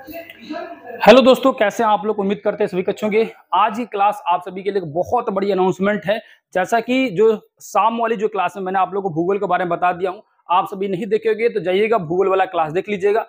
Hello दोस्तों, कैसे हैं आप लोग। उम्मीद करते हैं सभी अच्छे होंगे। आज की क्लास आप सभी के लिए एक बहुत बड़ी अनाउंसमेंट है। जैसा कि जो शाम वाली जो क्लास में मैंने आप लोगों को भूगोल के बारे में बता दिया हूं, आप सभी नहीं देखेंगे तो जाइएगा भूगोल वाला क्लास देख लीजिएगा।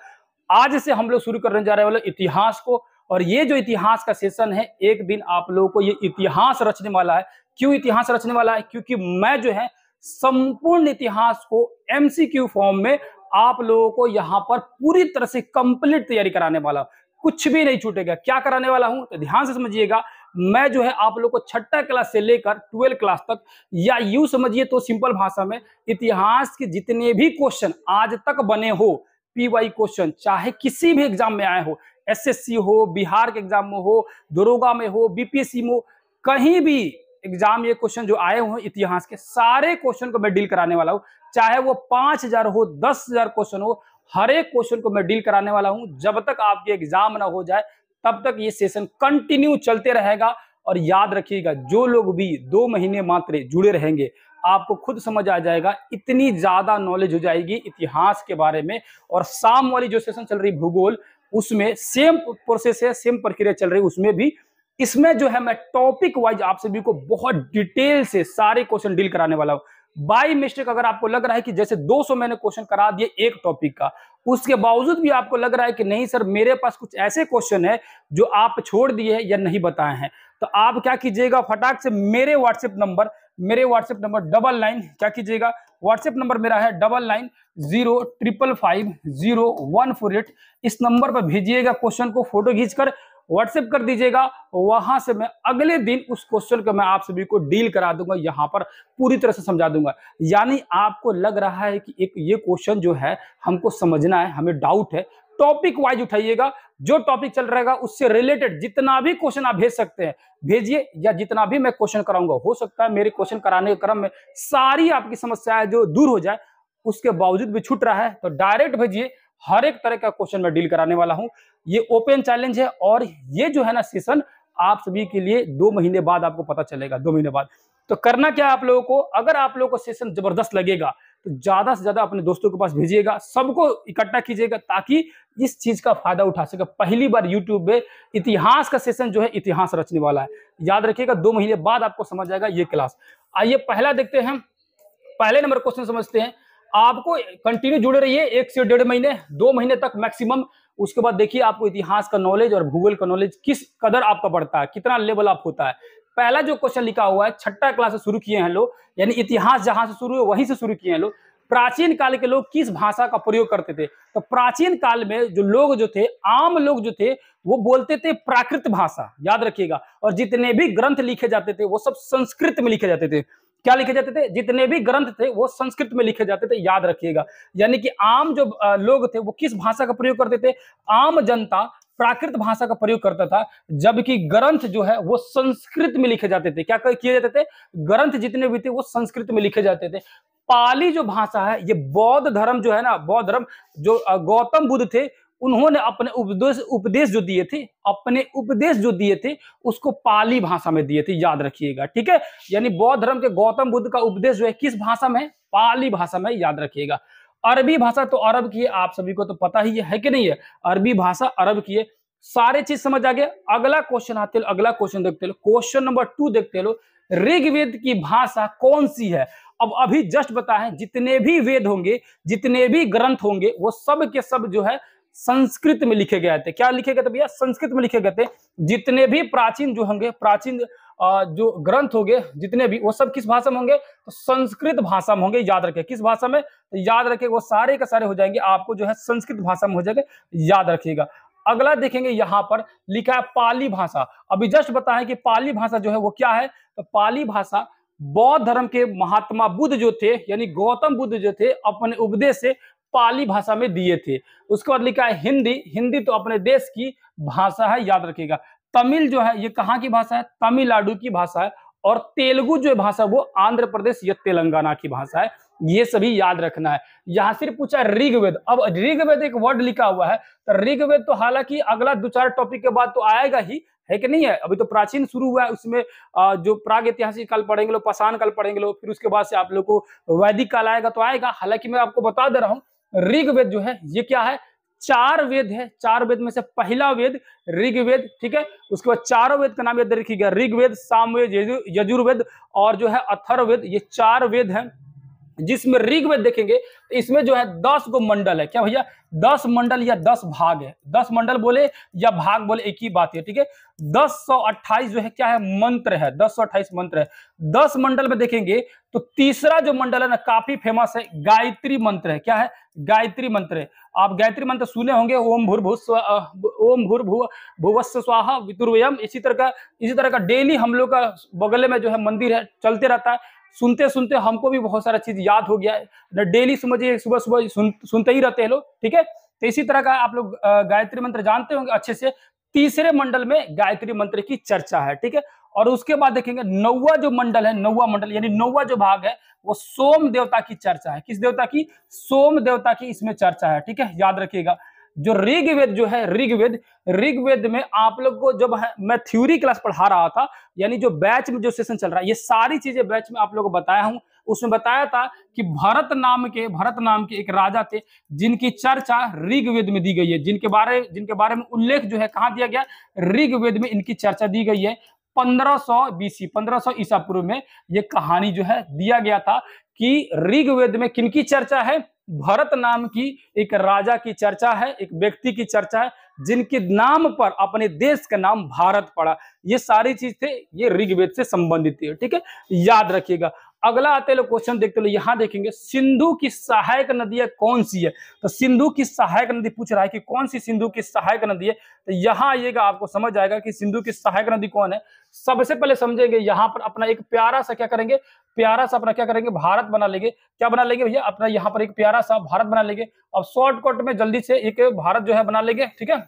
आज से हम लोग शुरू करने जा रहे वाले इतिहास को, और ये जो इतिहास का सेशन है, एक दिन आप लोगों को ये इतिहास रचने वाला है। क्यों इतिहास रचने वाला है? क्योंकि मैं जो है संपूर्ण इतिहास को एमसीक्यू फॉर्म में आप लोगों को यहाँ पर पूरी तरह से कंप्लीट तैयारी कराने वाला हूं। कुछ भी नहीं छूटेगा। क्या कराने वाला हूं तो ध्यान से समझिएगा। मैं जो है आप लोग को छठा क्लास से लेकर 12 क्लास तक, या यूं समझिए तो सिंपल भाषा में, इतिहास के जितने भी क्वेश्चन आज तक बने हो, पीवाई क्वेश्चन, चाहे किसी भी एग्जाम में आए हो, एसएससी हो, बिहार के एग्जाम में हो, दरोगा में हो, बीपीएससी में हो, कहीं भी एग्जाम ये क्वेश्चन जो आए हुए इतिहास के, सारे क्वेश्चन को मैं डील कराने वाला हूं। चाहे वो 5000 हो, 10,000 क्वेश्चन हो, हर एक क्वेश्चन को मैं डील कराने वाला हूं। जब तक आपके एग्जाम ना हो जाए तब तक ये सेशन कंटिन्यू चलते रहेगा। और याद रखिएगा, जो लोग भी 2 महीने मात्र जुड़े रहेंगे, आपको खुद समझ आ जाएगा, इतनी ज्यादा नॉलेज हो जाएगी इतिहास के बारे में। और शाम वाली जो सेशन चल रही भूगोल, उसमें सेम प्रोसेस है, सेम प्रक्रिया चल रही है उसमें भी। इसमें जो है मैं टॉपिक वाइज आप सभी को बहुत डिटेल से सारे क्वेश्चन डील कराने वाला हूं। बाई मिस्टेक अगर आपको लग रहा है कि जैसे 200 मैंने क्वेश्चन करा दिए एक टॉपिक का, उसके बावजूद भी आपको लग रहा है कि नहीं सर, मेरे पास कुछ ऐसे क्वेश्चन है जो आप छोड़ दिए हैं या नहीं बताए हैं, तो आप क्या कीजिएगा, फटाक से मेरे व्हाट्सएप नंबर 99 क्या कीजिएगा, व्हाट्सएप नंबर मेरा है 9905550148। इस नंबर पर भेजिएगा क्वेश्चन को, फोटो खींचकर व्हाट्सएप कर दीजिएगा। वहां से मैं अगले दिन उस क्वेश्चन को मैं आप सभी को डील करा दूंगा, यहां पर पूरी तरह से समझा दूंगा। यानी आपको लग रहा है कि एक ये क्वेश्चन जो है हमको समझना है, हमें डाउट है, टॉपिक वाइज उठाइएगा। जो टॉपिक चल रहेगा उससे रिलेटेड जितना भी क्वेश्चन आप भेज सकते हैं भेजिए, या जितना भी मैं क्वेश्चन कराऊंगा, हो सकता है मेरे क्वेश्चन कराने के क्रम में सारी आपकी समस्याएं जो दूर हो जाए, उसके बावजूद भी छूट रहा है तो डायरेक्ट भेजिए। हर एक तरह का क्वेश्चन मैं डील कराने वाला हूं। ये ओपन चैलेंज है, और ये जो है ना सेशन आप सभी के लिए 2 महीने बाद आपको पता चलेगा। 2 महीने बाद तो करना क्या है आप लोगों को, अगर आप लोगों को सेशन जबरदस्त लगेगा तो ज्यादा से ज्यादा अपने दोस्तों के पास भेजिएगा, सबको इकट्ठा कीजिएगा, ताकि इस चीज का फायदा उठा सके। पहली बार यूट्यूब पे इतिहास का सेशन जो है इतिहास रचने वाला है। याद रखिएगा, 2 महीने बाद आपको समझ आएगा ये क्लास। आइए पहला देखते हैं, पहले नंबर क्वेश्चन समझते हैं। आपको कंटिन्यू जुड़े रहिए 1 से 1.5 महीने, 2 महीने तक मैक्सिमम। उसके बाद देखिए आपको इतिहास का नॉलेज और भूगोल का नॉलेज किस कदर आपका बढ़ता है, कितना लेवल अप होता है। पहला जो क्वेश्चन लिखा हुआ है, छठा क्लास से शुरू किए हैं लोग, यानी इतिहास जहां से शुरू है वहीं से शुरू किए हैं लोग। प्राचीन काल के लोग किस भाषा का प्रयोग करते थे? तो प्राचीन काल में जो लोग जो थे, आम लोग जो थे, वो बोलते थे प्राकृत भाषा। याद रखिएगा। और जितने भी ग्रंथ लिखे जाते थे वो सब संस्कृत में लिखे जाते थे। क्या लिखे जाते थे? जितने भी ग्रंथ थे वो संस्कृत में लिखे जाते थे। याद रखिएगा। यानी कि आम जो लोग थे वो किस भाषा का प्रयोग करते थे? आम जनता प्राकृत भाषा का प्रयोग करता था, जबकि ग्रंथ जो है वो संस्कृत में लिखे जाते थे। क्या किए जाते थे? ग्रंथ जितने भी थे वो संस्कृत में लिखे जाते थे। पाली जो भाषा है, ये बौद्ध धर्म जो है ना, बौद्ध धर्म जो गौतम बुद्ध थे, उन्होंने अपने उपदेश जो दिए थे, अपने उपदेश जो दिए थे उसको पाली भाषा में दिए थे। याद रखिएगा, ठीक है। यानी बौद्ध धर्म के गौतम बुद्ध का उपदेश जो है किस भाषा में? पाली भाषा में। याद रखिएगा। अरबी भाषा तो अरब की है, आप सभी को तो पता ही है कि नहीं है? अरबी भाषा अरब की है। सारे चीज समझ आ गए। अगला क्वेश्चन आते लो, अगला क्वेश्चन देखते लो, क्वेश्चन नंबर 2 देखते लो। ऋग्वेद की भाषा कौन सी है? अब अभी जस्ट बताएं, जितने भी वेद होंगे, जितने भी ग्रंथ होंगे, वो सब के सब जो है संस्कृत में लिखे गए थे। क्या लिखे गए थे भैया? संस्कृत में लिखे गए थे। जितने भी प्राचीन जो होंगे, प्राचीन जो ग्रंथ होंगे जितने भी, वो सब किस भाषा में होंगे? तो संस्कृत भाषा में होंगे। याद रखें, किस भाषा में? तो याद रखें, वो सारे के सारे हो जाएंगे आपको जो है संस्कृत भाषा में हो जाएंगे। याद रखिएगा। अगला देखेंगे, यहां पर लिखा है पाली भाषा। अभी जस्ट बताएं कि पाली भाषा जो है वो क्या है। तो पाली भाषा बौद्ध धर्म के महात्मा बुद्ध जो थे, यानी गौतम बुद्ध जो थे, अपने उपदेश से पाली भाषा में दिए थे। उसके बाद लिखा है हिंदी। हिंदी तो अपने देश की भाषा है। याद रखिएगा। तमिल जो है ये कहाँ की भाषा है? तमिलनाडु की भाषा है। और तेलुगु जो भाषा वो आंध्र प्रदेश या तेलंगाना की भाषा है। ये सभी याद रखना है। यहां सिर्फ पूछा ऋग्वेद। अब ऋग्वेद एक वर्ड लिखा हुआ है, तो ऋग्वेद तो हालांकि अगला 2-4 टॉपिक के बाद तो आएगा ही, है कि नहीं है? अभी तो प्राचीन शुरू हुआ है, उसमें जो प्राग ऐतिहासिक काल पढ़ेंगे लोग, पाषाण काल पढ़ेंगे लोग, फिर उसके बाद से आप लोग को वैदिक काल आएगा तो आएगा। हालांकि मैं आपको बता दे रहा हूँ, ऋग्वेद जो है ये क्या है? 4 वेद है, 4 वेद में से पहला वेद ऋग्वेद, ठीक है। उसके बाद चारों वेद का नाम याद रखिएगा, ऋग्वेद, सामवेद, यजुर्वेद और जो है अथर्ववेद, ये 4 वेद हैं। जिसमें ऋग्वेद देखेंगे तो इसमें जो है 10 गो मंडल है, क्या भैया 10 मंडल या 10 भाग है, 10 मंडल बोले या भाग बोले एक ही बात है, ठीक है। 1028 जो है क्या है मंत्र है, 1028 मंत्र है। 10 मंडल में देखेंगे तो तीसरा जो मंडल है ना काफी फेमस है, गायत्री मंत्र है, क्या है गायत्री मंत्र है। आप गायत्री मंत्र सुने होंगे, ओम भूर्भुव भुवस्व स्वाहा वितुर्वयम, इसी तरह का डेली हम लोग का बगल में जो है मंदिर है चलते रहता है, सुनते सुनते हमको भी बहुत सारा चीज याद हो गया है, डेली समझिए सुबह सुबह सुनते ही रहते हैं लोग, ठीक है। तो इसी तरह का आप लोग गायत्री मंत्र जानते होंगे अच्छे से। तीसरे मंडल में गायत्री मंत्र की चर्चा है, ठीक है। और उसके बाद देखेंगे 9वां जो मंडल है, 9वां मंडल यानी 9वां जो भाग है वो सोम देवता की चर्चा है। किस देवता की? सोम देवता की इसमें चर्चा है, ठीक है, याद रखिएगा। जो ऋग्वेद जो है, ऋग्वेद में आप लोग को जब मैं थ्योरी क्लास पढ़ा रहा था, यानी जो बैच में जो सेशन चल रहा है, ये सारी चीजें बैच में आप लोगों को बताया हूं। उसमें बताया था कि भरत नाम के एक राजा थे जिनकी चर्चा ऋग्वेद में दी गई है, जिनके बारे में उल्लेख जो है कहां दिया गया? ऋग्वेद में इनकी चर्चा दी गई है। 1500 बीसी 1500 ईसा पूर्व में ये कहानी जो है दिया गया था कि ऋग्वेद में किनकी चर्चा है? भरत नाम की एक राजा की चर्चा है, एक व्यक्ति की चर्चा है जिनके नाम पर अपने देश का नाम भारत पड़ा। ये सारी चीज थे, ये ऋग्वेद से संबंधित है, ठीक है, याद रखिएगा। अगला आते लोग क्वेश्चन देखते लो, यहां देखेंगे सिंधु की सहायक नदी कौन सी है? तो सिंधु की सहायक नदी पूछ रहा है कि कौन सी सिंधु की सहायक नदी है। तो यहां आइएगा आपको समझ आएगा कि सिंधु की सहायक नदी कौन है। सबसे पहले समझेंगे यहां पर अपना एक प्यारा सा क्या करेंगे, प्यारा सा अपना क्या करेंगे, भारत बना लेंगे। क्या बना लेंगे भैया? अपना यहाँ पर एक प्यारा सा भारत बना लेंगे। अब शॉर्टकट में जल्दी से एक भारत जो है बना लेंगे, ठीक है।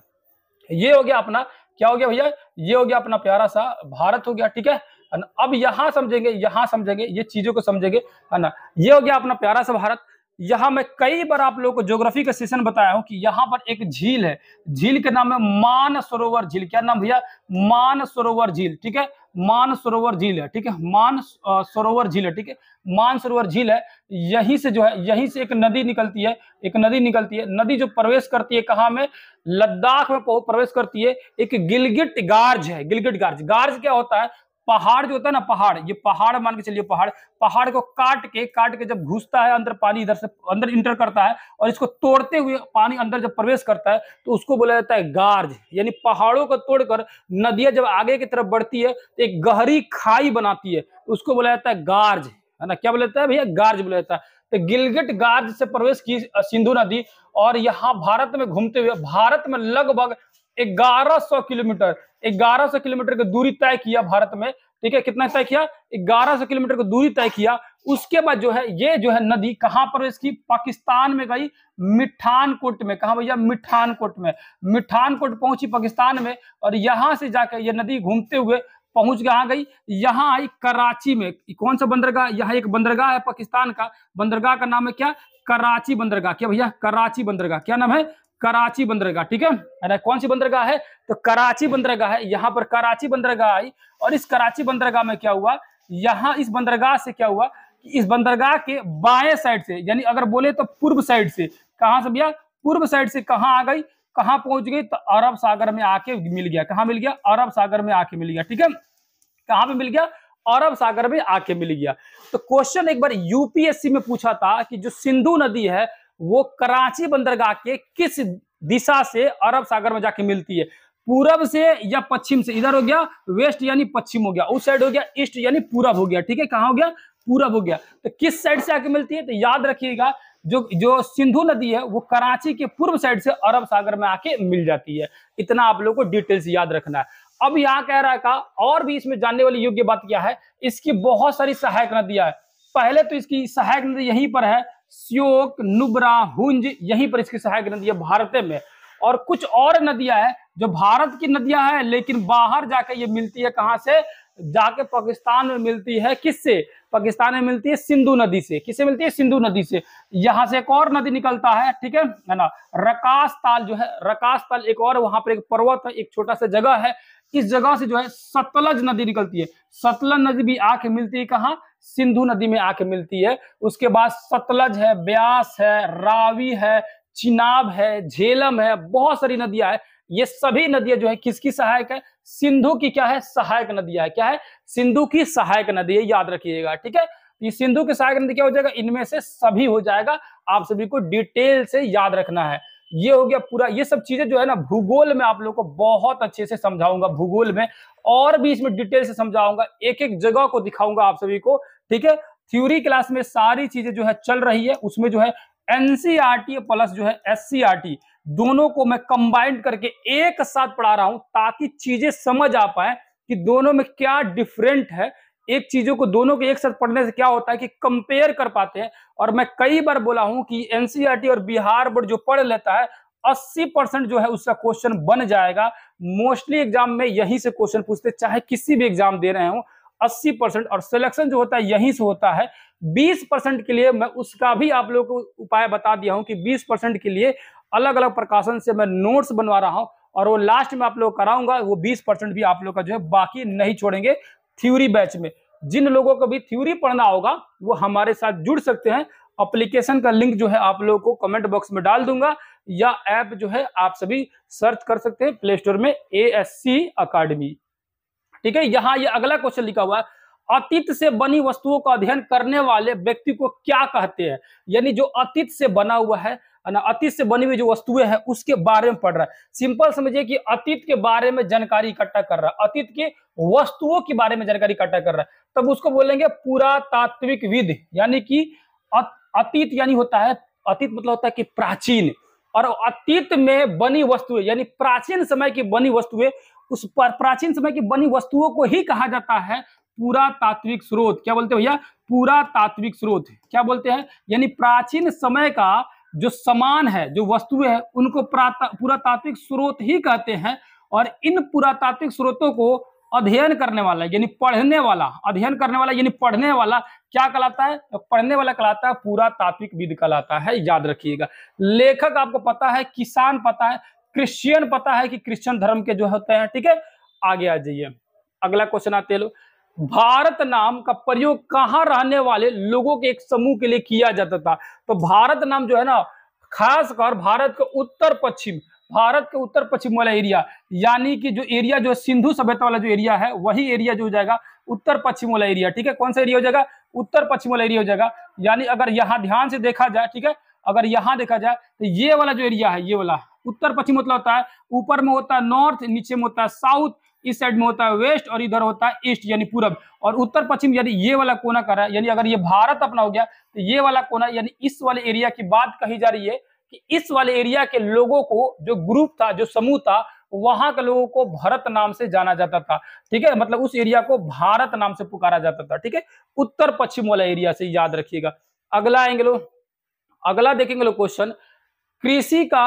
ये हो गया अपना, क्या हो गया भैया? ये हो गया अपना प्यारा सा भारत हो गया, ठीक है। अब यहां समझेंगे ये चीजों को समझेंगे, है ना। ये हो गया अपना प्यारा सा भारत। यहां मैं कई बार आप लोगों को ज्योग्राफी का सेशन बताया हूं कि यहां पर एक झील है, झील के नाम है मानसरोवर झील। क्या नाम भैया? मानसरोवर झील, ठीक है, मानसरोवर झील है, ठीक है, मानसरोवर झील है, ठीक है, मानसरोवर झील है। यहीं से जो है, यहीं से एक नदी निकलती है, नदी जो प्रवेश करती है कहाँ में? लद्दाख में प्रवेश करती है। एक गिलगिट गार्ज है, गिलगिट गार्ज। गार्ज क्या होता है? पहाड़ जो होता है ना, पहाड़, ये पहाड़ मान के चलिए, पहाड़ को काट के जब घुसता है अंदर, पानी इधर से अंदर इंटर करता है और इसको तोड़ते हुए पानी अंदर जब प्रवेश करता है तो उसको बोला जाता है गार्ज। यानी पहाड़ों को तोड़कर नदियां जब आगे की तरफ बढ़ती है तो एक गहरी खाई बनाती है, उसको बोला जाता है गार्ज, है ना। क्या बोला जाता है भैया? गार्ज बोला जाता है। तो गिलगिट गार्ज से प्रवेश की सिंधु नदी और यहाँ भारत में घूमते हुए भारत में लगभग 1100 किलोमीटर की दूरी तय किया भारत में, ठीक है। कितना तय किया? 1100 किलोमीटर की दूरी तय किया। उसके बाद जो है ये जो है नदी कहां प्रवेश की? पाकिस्तान में गई, मिठानकोट में। कहां भैया? मिठानकोट में। मिठानकोट पहुंची पाकिस्तान में और यहां से जाकर ये नदी घूमते हुए पहुंच कहां गई? यहां आई कराची में। कौन सा बंदरगाह? यहाँ एक बंदरगाह है पाकिस्तान का, बंदरगाह का नाम है क्या? कराची बंदरगाह। क्या भैया? कराची बंदरगाह। क्या नाम है? कराची बंदरगाह, ठीक है। कौन सी बंदरगाह है? तो कराची बंदरगाह है। यहाँ पर कराची बंदरगाह आई और इस कराची बंदरगाह में क्या हुआ? यहाँ इस बंदरगाह से क्या हुआ कि इस बंदरगाह के बाएं साइड से, यानी अगर बोले तो पूर्व साइड से, कहां से भैया? पूर्व साइड से कहां आ गई, कहां पहुंच गई? तो अरब सागर में आके मिल गया। कहां मिल गया? अरब सागर में आके मिल गया, ठीक है। कहां पे मिल गया? अरब सागर में आके मिल गया। तो क्वेश्चन एक बार यूपीएससी में पूछा था कि जो सिंधु नदी है वो कराची बंदरगाह के किस दिशा से अरब सागर में जाके मिलती है? पूरब से या पश्चिम से? इधर हो गया वेस्ट यानी पश्चिम हो गया, उस साइड हो गया ईस्ट यानी पूरब हो गया, ठीक है। कहां हो गया? पूरब हो गया। तो किस साइड से आके मिलती है? तो याद रखिएगा जो सिंधु नदी है वो कराची के पूर्व साइड से अरब सागर में आके मिल जाती है। इतना आप लोगों को डिटेल्स याद रखना है। अब यहाँ कह रहा है का और भी इसमें जानने वाली योग्य बात क्या है, इसकी बहुत सारी सहायक नदियां है। पहले तो इसकी सहायक नदी यहीं पर है, श्योक, नुब्रा, हुंज, यहीं पर इसकी सहायक नदी है भारत में। और कुछ और नदियां हैं जो भारत की नदियां हैं लेकिन बाहर जाके ये मिलती है, कहां से? जाके पाकिस्तान में मिलती है। किससे? पाकिस्तान में मिलती है सिंधु नदी से। किससे मिलती है? सिंधु नदी से। यहां से एक और नदी निकलता है, ठीक है ना, रकास ताल जो है, रकास ताल एक और, वहां पर एक पर्वत है, एक छोटा सा जगह है, इस जगह से जो है सतलज नदी निकलती है। सतलज नदी भी आके मिलती है कहां? सिंधु नदी में आके मिलती है। उसके बाद सतलज है, ब्यास है, रावी है, चिनाब है, झेलम है, बहुत सारी नदियां है। ये सभी नदियां जो है किसकी सहायक है? सिंधु की क्या है? सहायक नदियां है। क्या है? सिंधु की सहायक नदी है, याद रखिएगा। ठीक है, ये सिंधु की सहायक नदी क्या हो जाएगा? इनमें से सभी हो जाएगा। आप सभी को डिटेल से याद रखना है। ये हो गया पूरा। ये सब चीजें जो है ना भूगोल में आप लोगों को बहुत अच्छे से समझाऊंगा, भूगोल में और भी इसमें डिटेल से समझाऊंगा, एक एक जगह को दिखाऊंगा आप सभी को। ठीक है, थ्योरी क्लास में सारी चीजें जो है चल रही है, उसमें जो है एनसीईआरटी प्लस जो है एससीईआरटी दोनों को मैं कंबाइंड करके एक साथ पढ़ा रहा हूं, ताकि चीजें समझ आ पाए कि दोनों में क्या डिफरेंट है। एक चीजों को दोनों को एक साथ पढ़ने से क्या होता है कि कंपेयर कर पाते हैं। और मैं कई बार बोला हूं कि एनसीईआरटी और बिहार बोर्ड जो पढ़ लेता है 80% जो है उसका क्वेश्चन बन जाएगा। मोस्टली एग्जाम में यहीं से क्वेश्चन पूछते, चाहे किसी भी एग्जाम दे रहे हो 80%, और सिलेक्शन जो होता है यहीं से होता है। 20% के लिए मैं उसका भी आप लोगों को उपाय बता दिया हूं कि 20% के लिए अलग अलग प्रकाशन से मैं नोट्स बनवा रहा हूं, और वो लास्ट में आप लोग कराऊंगा। वो 20% भी आप लोग का जो है बाकी नहीं छोड़ेंगे थ्योरी बैच में। जिन लोगों को भी थ्योरी पढ़ना होगा वो हमारे साथ जुड़ सकते हैं। एप्लीकेशन का लिंक जो है आप लोगों को कमेंट बॉक्स में डाल दूंगा, या ऐप जो है आप सभी सर्च कर सकते हैं प्ले स्टोर में ASC अकेडमी। ठीक है, यहाँ ये अगला क्वेश्चन लिखा हुआ है, अतीत से बनी वस्तुओं का अध्ययन करने वाले व्यक्ति को क्या कहते हैं? यानी जो अतीत से बना हुआ है ना, अतीत से बनी हुई जो वस्तुएं हैं उसके बारे में पढ़ रहा है। सिंपल समझिए कि अतीत के बारे में जानकारी इकट्ठा कर रहा है, अतीत के वस्तुओं के बारे में जानकारी इकट्ठा कर रहा है, तब उसको बोलेंगे पुरातात्विक विद। यानी कि अतीत यानी होता है, अतीत मतलब होता है कि प्राचीन, और अतीत में बनी वस्तुएं यानी प्राचीन समय की बनी वस्तुएं, उस पर प्राचीन समय की बनी वस्तुओं को ही कहा जाता है पुरातात्विक स्रोत। क्या बोलते हैं भैया? पुरातात्विक स्रोत। क्या बोलते हैं? यानी प्राचीन समय का जो सामान है, जो वस्तुएं हैं, उनको पुरातात्विक स्रोत ही कहते हैं। और इन पुरातात्विक स्रोतों को अध्ययन करने वाला यानी पढ़ने वाला, अध्ययन करने वाला यानी पढ़ने वाला क्या कहलाता है? तो पढ़ने वाला कहलाता है पुरातात्विक विद कहलाता है, याद रखिएगा। लेखक आपको पता है, किसान पता है, क्रिश्चियन पता है कि क्रिश्चियन धर्म के जो होते हैं। ठीक है, आगे आ जाइए, अगला क्वेश्चन आते लो। भारत नाम का प्रयोग कहाँ रहने वाले लोगों के एक समूह के लिए किया जाता था? तो भारत नाम जो है ना, खासकर भारत के उत्तर पश्चिम, भारत के उत्तर पश्चिम वाला एरिया, यानी कि जो एरिया जो सिंधु सभ्यता वाला जो एरिया है, वही एरिया जो हो जाएगा उत्तर पश्चिम वाला एरिया। ठीक है, कौन सा एरिया हो जाएगा? उत्तर पश्चिम वाला एरिया हो जाएगा। यानी अगर यहाँ ध्यान से देखा जाए, ठीक है, अगर यहाँ देखा जाए तो ये वाला जो एरिया है, ये वाला उत्तर पश्चिम मतलब होता है ऊपर में होता है नॉर्थ, नीचे में होता है साउथ, इस साइड में होता है वेस्ट, और इधर होता है ईस्ट यानी पूरब। और उत्तर पश्चिम यानी ये वाला कोना कर रहा है, यानी अगर ये भारत अपना हो गया तो ये वाला कोना, यानी इस वाले एरिया की बात कही जा रही है कि इस वाले एरिया के लोगों को, जो ग्रुप था, जो समूह था, वहां के लोगों को भरत नाम से जाना जाता था। ठीक है, मतलब उस एरिया को भारत नाम से पुकारा जाता था। ठीक है, उत्तर पश्चिम वाला एरिया से, याद रखिएगा। अगला आएंगे लोग, अगला देखेंगे लोग क्वेश्चन, कृषि का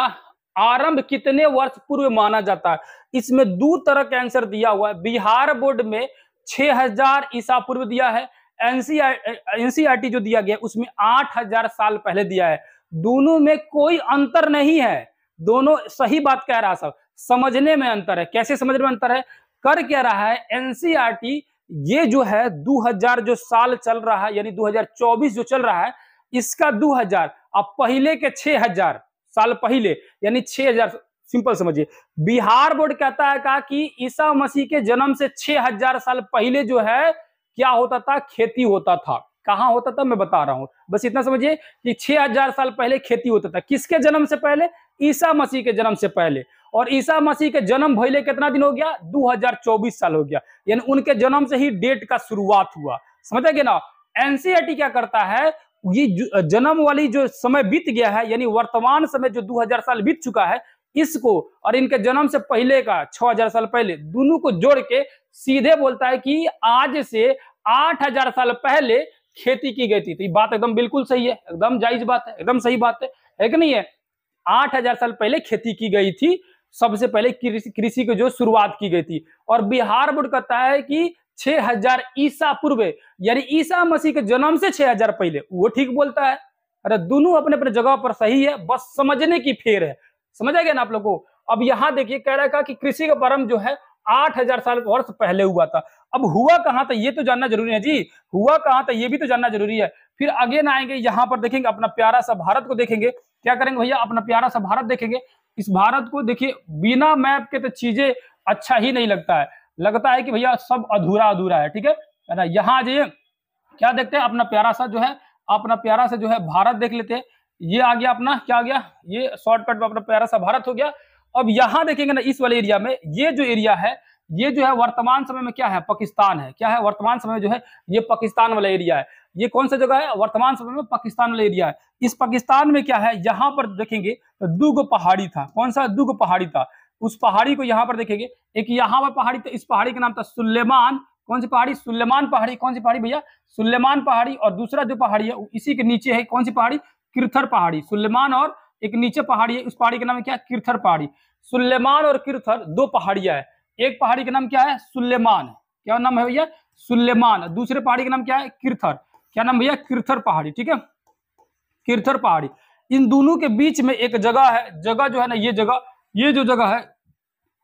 आरंभ कितने वर्ष पूर्व माना जाता है? इसमें दो तरह का आंसर दिया हुआ है। बिहार बोर्ड में 6000 ईसा पूर्व दिया है, एनसीईआरटी जो दिया गया उसमें 8000 साल पहले दिया है। दोनों में कोई अंतर नहीं है, दोनों सही बात कह रहा है, सब समझने में अंतर है। कैसे समझने में अंतर है? कर क्या रहा है एनसीईआरटी, ये जो है 2000 जो साल चल रहा है, यानी 2024 जो चल रहा है, इसका 2000 अब पहले के 6000 साल पहले, यानी 6000, सिंपल समझिए। बिहार बोर्ड कहता है का कि ईसा मसीह के जन्म से 6000 साल पहले जो है क्या होता था? खेती होता था। कहां होता था मैं बता रहा हूं, बस इतना समझिए कि 6000 साल पहले खेती होता था। किसके जन्म से पहले? ईसा मसीह के जन्म से पहले। और ईसा मसीह के जन्म भइले कितना दिन हो गया? 2024 साल हो गया, यानी उनके जन्म से ही डेट का शुरुआत हुआ। समझ गए ना? एनसीईआरटी क्या करता है, ये जन्म वाली जो समय बीत गया है, यानी वर्तमान समय जो 2000 साल बीत चुका है, इसको और इनके जन्म से पहले का 6000 साल पहले, दोनों को जोड़ के सीधे बोलता है कि आज से 8000 साल पहले खेती की गई थी। तो ये बात एकदम बिल्कुल सही है, एकदम जायज बात है, एकदम सही बात है कि नहीं है? 8000 साल पहले खेती की गई थी, सबसे पहले कृषि की जो शुरुआत की गई थी। और बिहार बोर्ड कहता है कि 6000 ईसा पूर्व, यानी ईसा मसीह के जन्म से 6000 पहले, वो ठीक बोलता है। अरे दोनों अपने अपने जगह पर सही है, बस समझने की फेर है। समझ आ गया ना आप लोगों को? अब यहां देखिए कह रहा है कि कृषि का प्रारंभ जो है 8000 साल वर्ष पहले हुआ था। अब हुआ कहां था ये तो जानना जरूरी है जी, हुआ कहां था ये भी तो जानना जरूरी है। फिर आगे ना आएंगे, यहां पर देखेंगे अपना प्यारा सा भारत को देखेंगे। क्या करेंगे भैया, अपना प्यारा सा भारत देखेंगे। इस भारत को देखिए, बिना मैप के तो चीजें अच्छा ही नहीं लगता है, लगता है कि भैया सब अधूरा अधूरा है, ठीक है ना। यहाँ आ जाइए, क्या देखते हैं, अपना प्यारा सा जो है, अपना प्यारा सा जो है भारत देख लेते हैं। ये आ गया अपना, क्या आ गया, ये शॉर्टकट में अपना प्यारा सा भारत हो गया। अब यहाँ देखेंगे ना, इस वाले एरिया में, ये जो एरिया है, ये जो है वर्तमान समय में क्या है, पाकिस्तान है। क्या है, वर्तमान समय में जो है ये पाकिस्तान वाला एरिया है। ये कौन सा जगह है, वर्तमान समय में पाकिस्तान वाला एरिया है। इस पाकिस्तान में क्या है, यहाँ पर देखेंगे तो दूगो पहाड़ी था। कौन सा, दूगो पहाड़ी था। उस पहाड़ी को यहाँ पर देखेंगे, एक यहाँ पर पहाड़ी था, इस पहाड़ी का नाम था सुलेमान। कौन सी पहाड़ी, सुलेमान पहाड़ी। कौन सी पहाड़ी भैया, सुलेमान पहाड़ी। और दूसरा जो पहाड़ी है इसी के नीचे है, कौन सी पहाड़ी, किरथर पहाड़ी। सुलेमान और एक नीचे पहाड़ी है, उस पहाड़ी का नाम है क्या, किरथर पहाड़ी। सुलेमान और किरथर दो पहाड़ियां है। एक पहाड़ी का नाम क्या है, सुलेमान। क्या नाम है भैया, सुलेमान। दूसरे पहाड़ी का नाम क्या है, किरथर। क्या नाम भैया, किरथर पहाड़ी, ठीक है, किरथर पहाड़ी। इन दोनों के बीच में एक जगह है, जगह जो है ना, ये जगह, ये जो जगह है,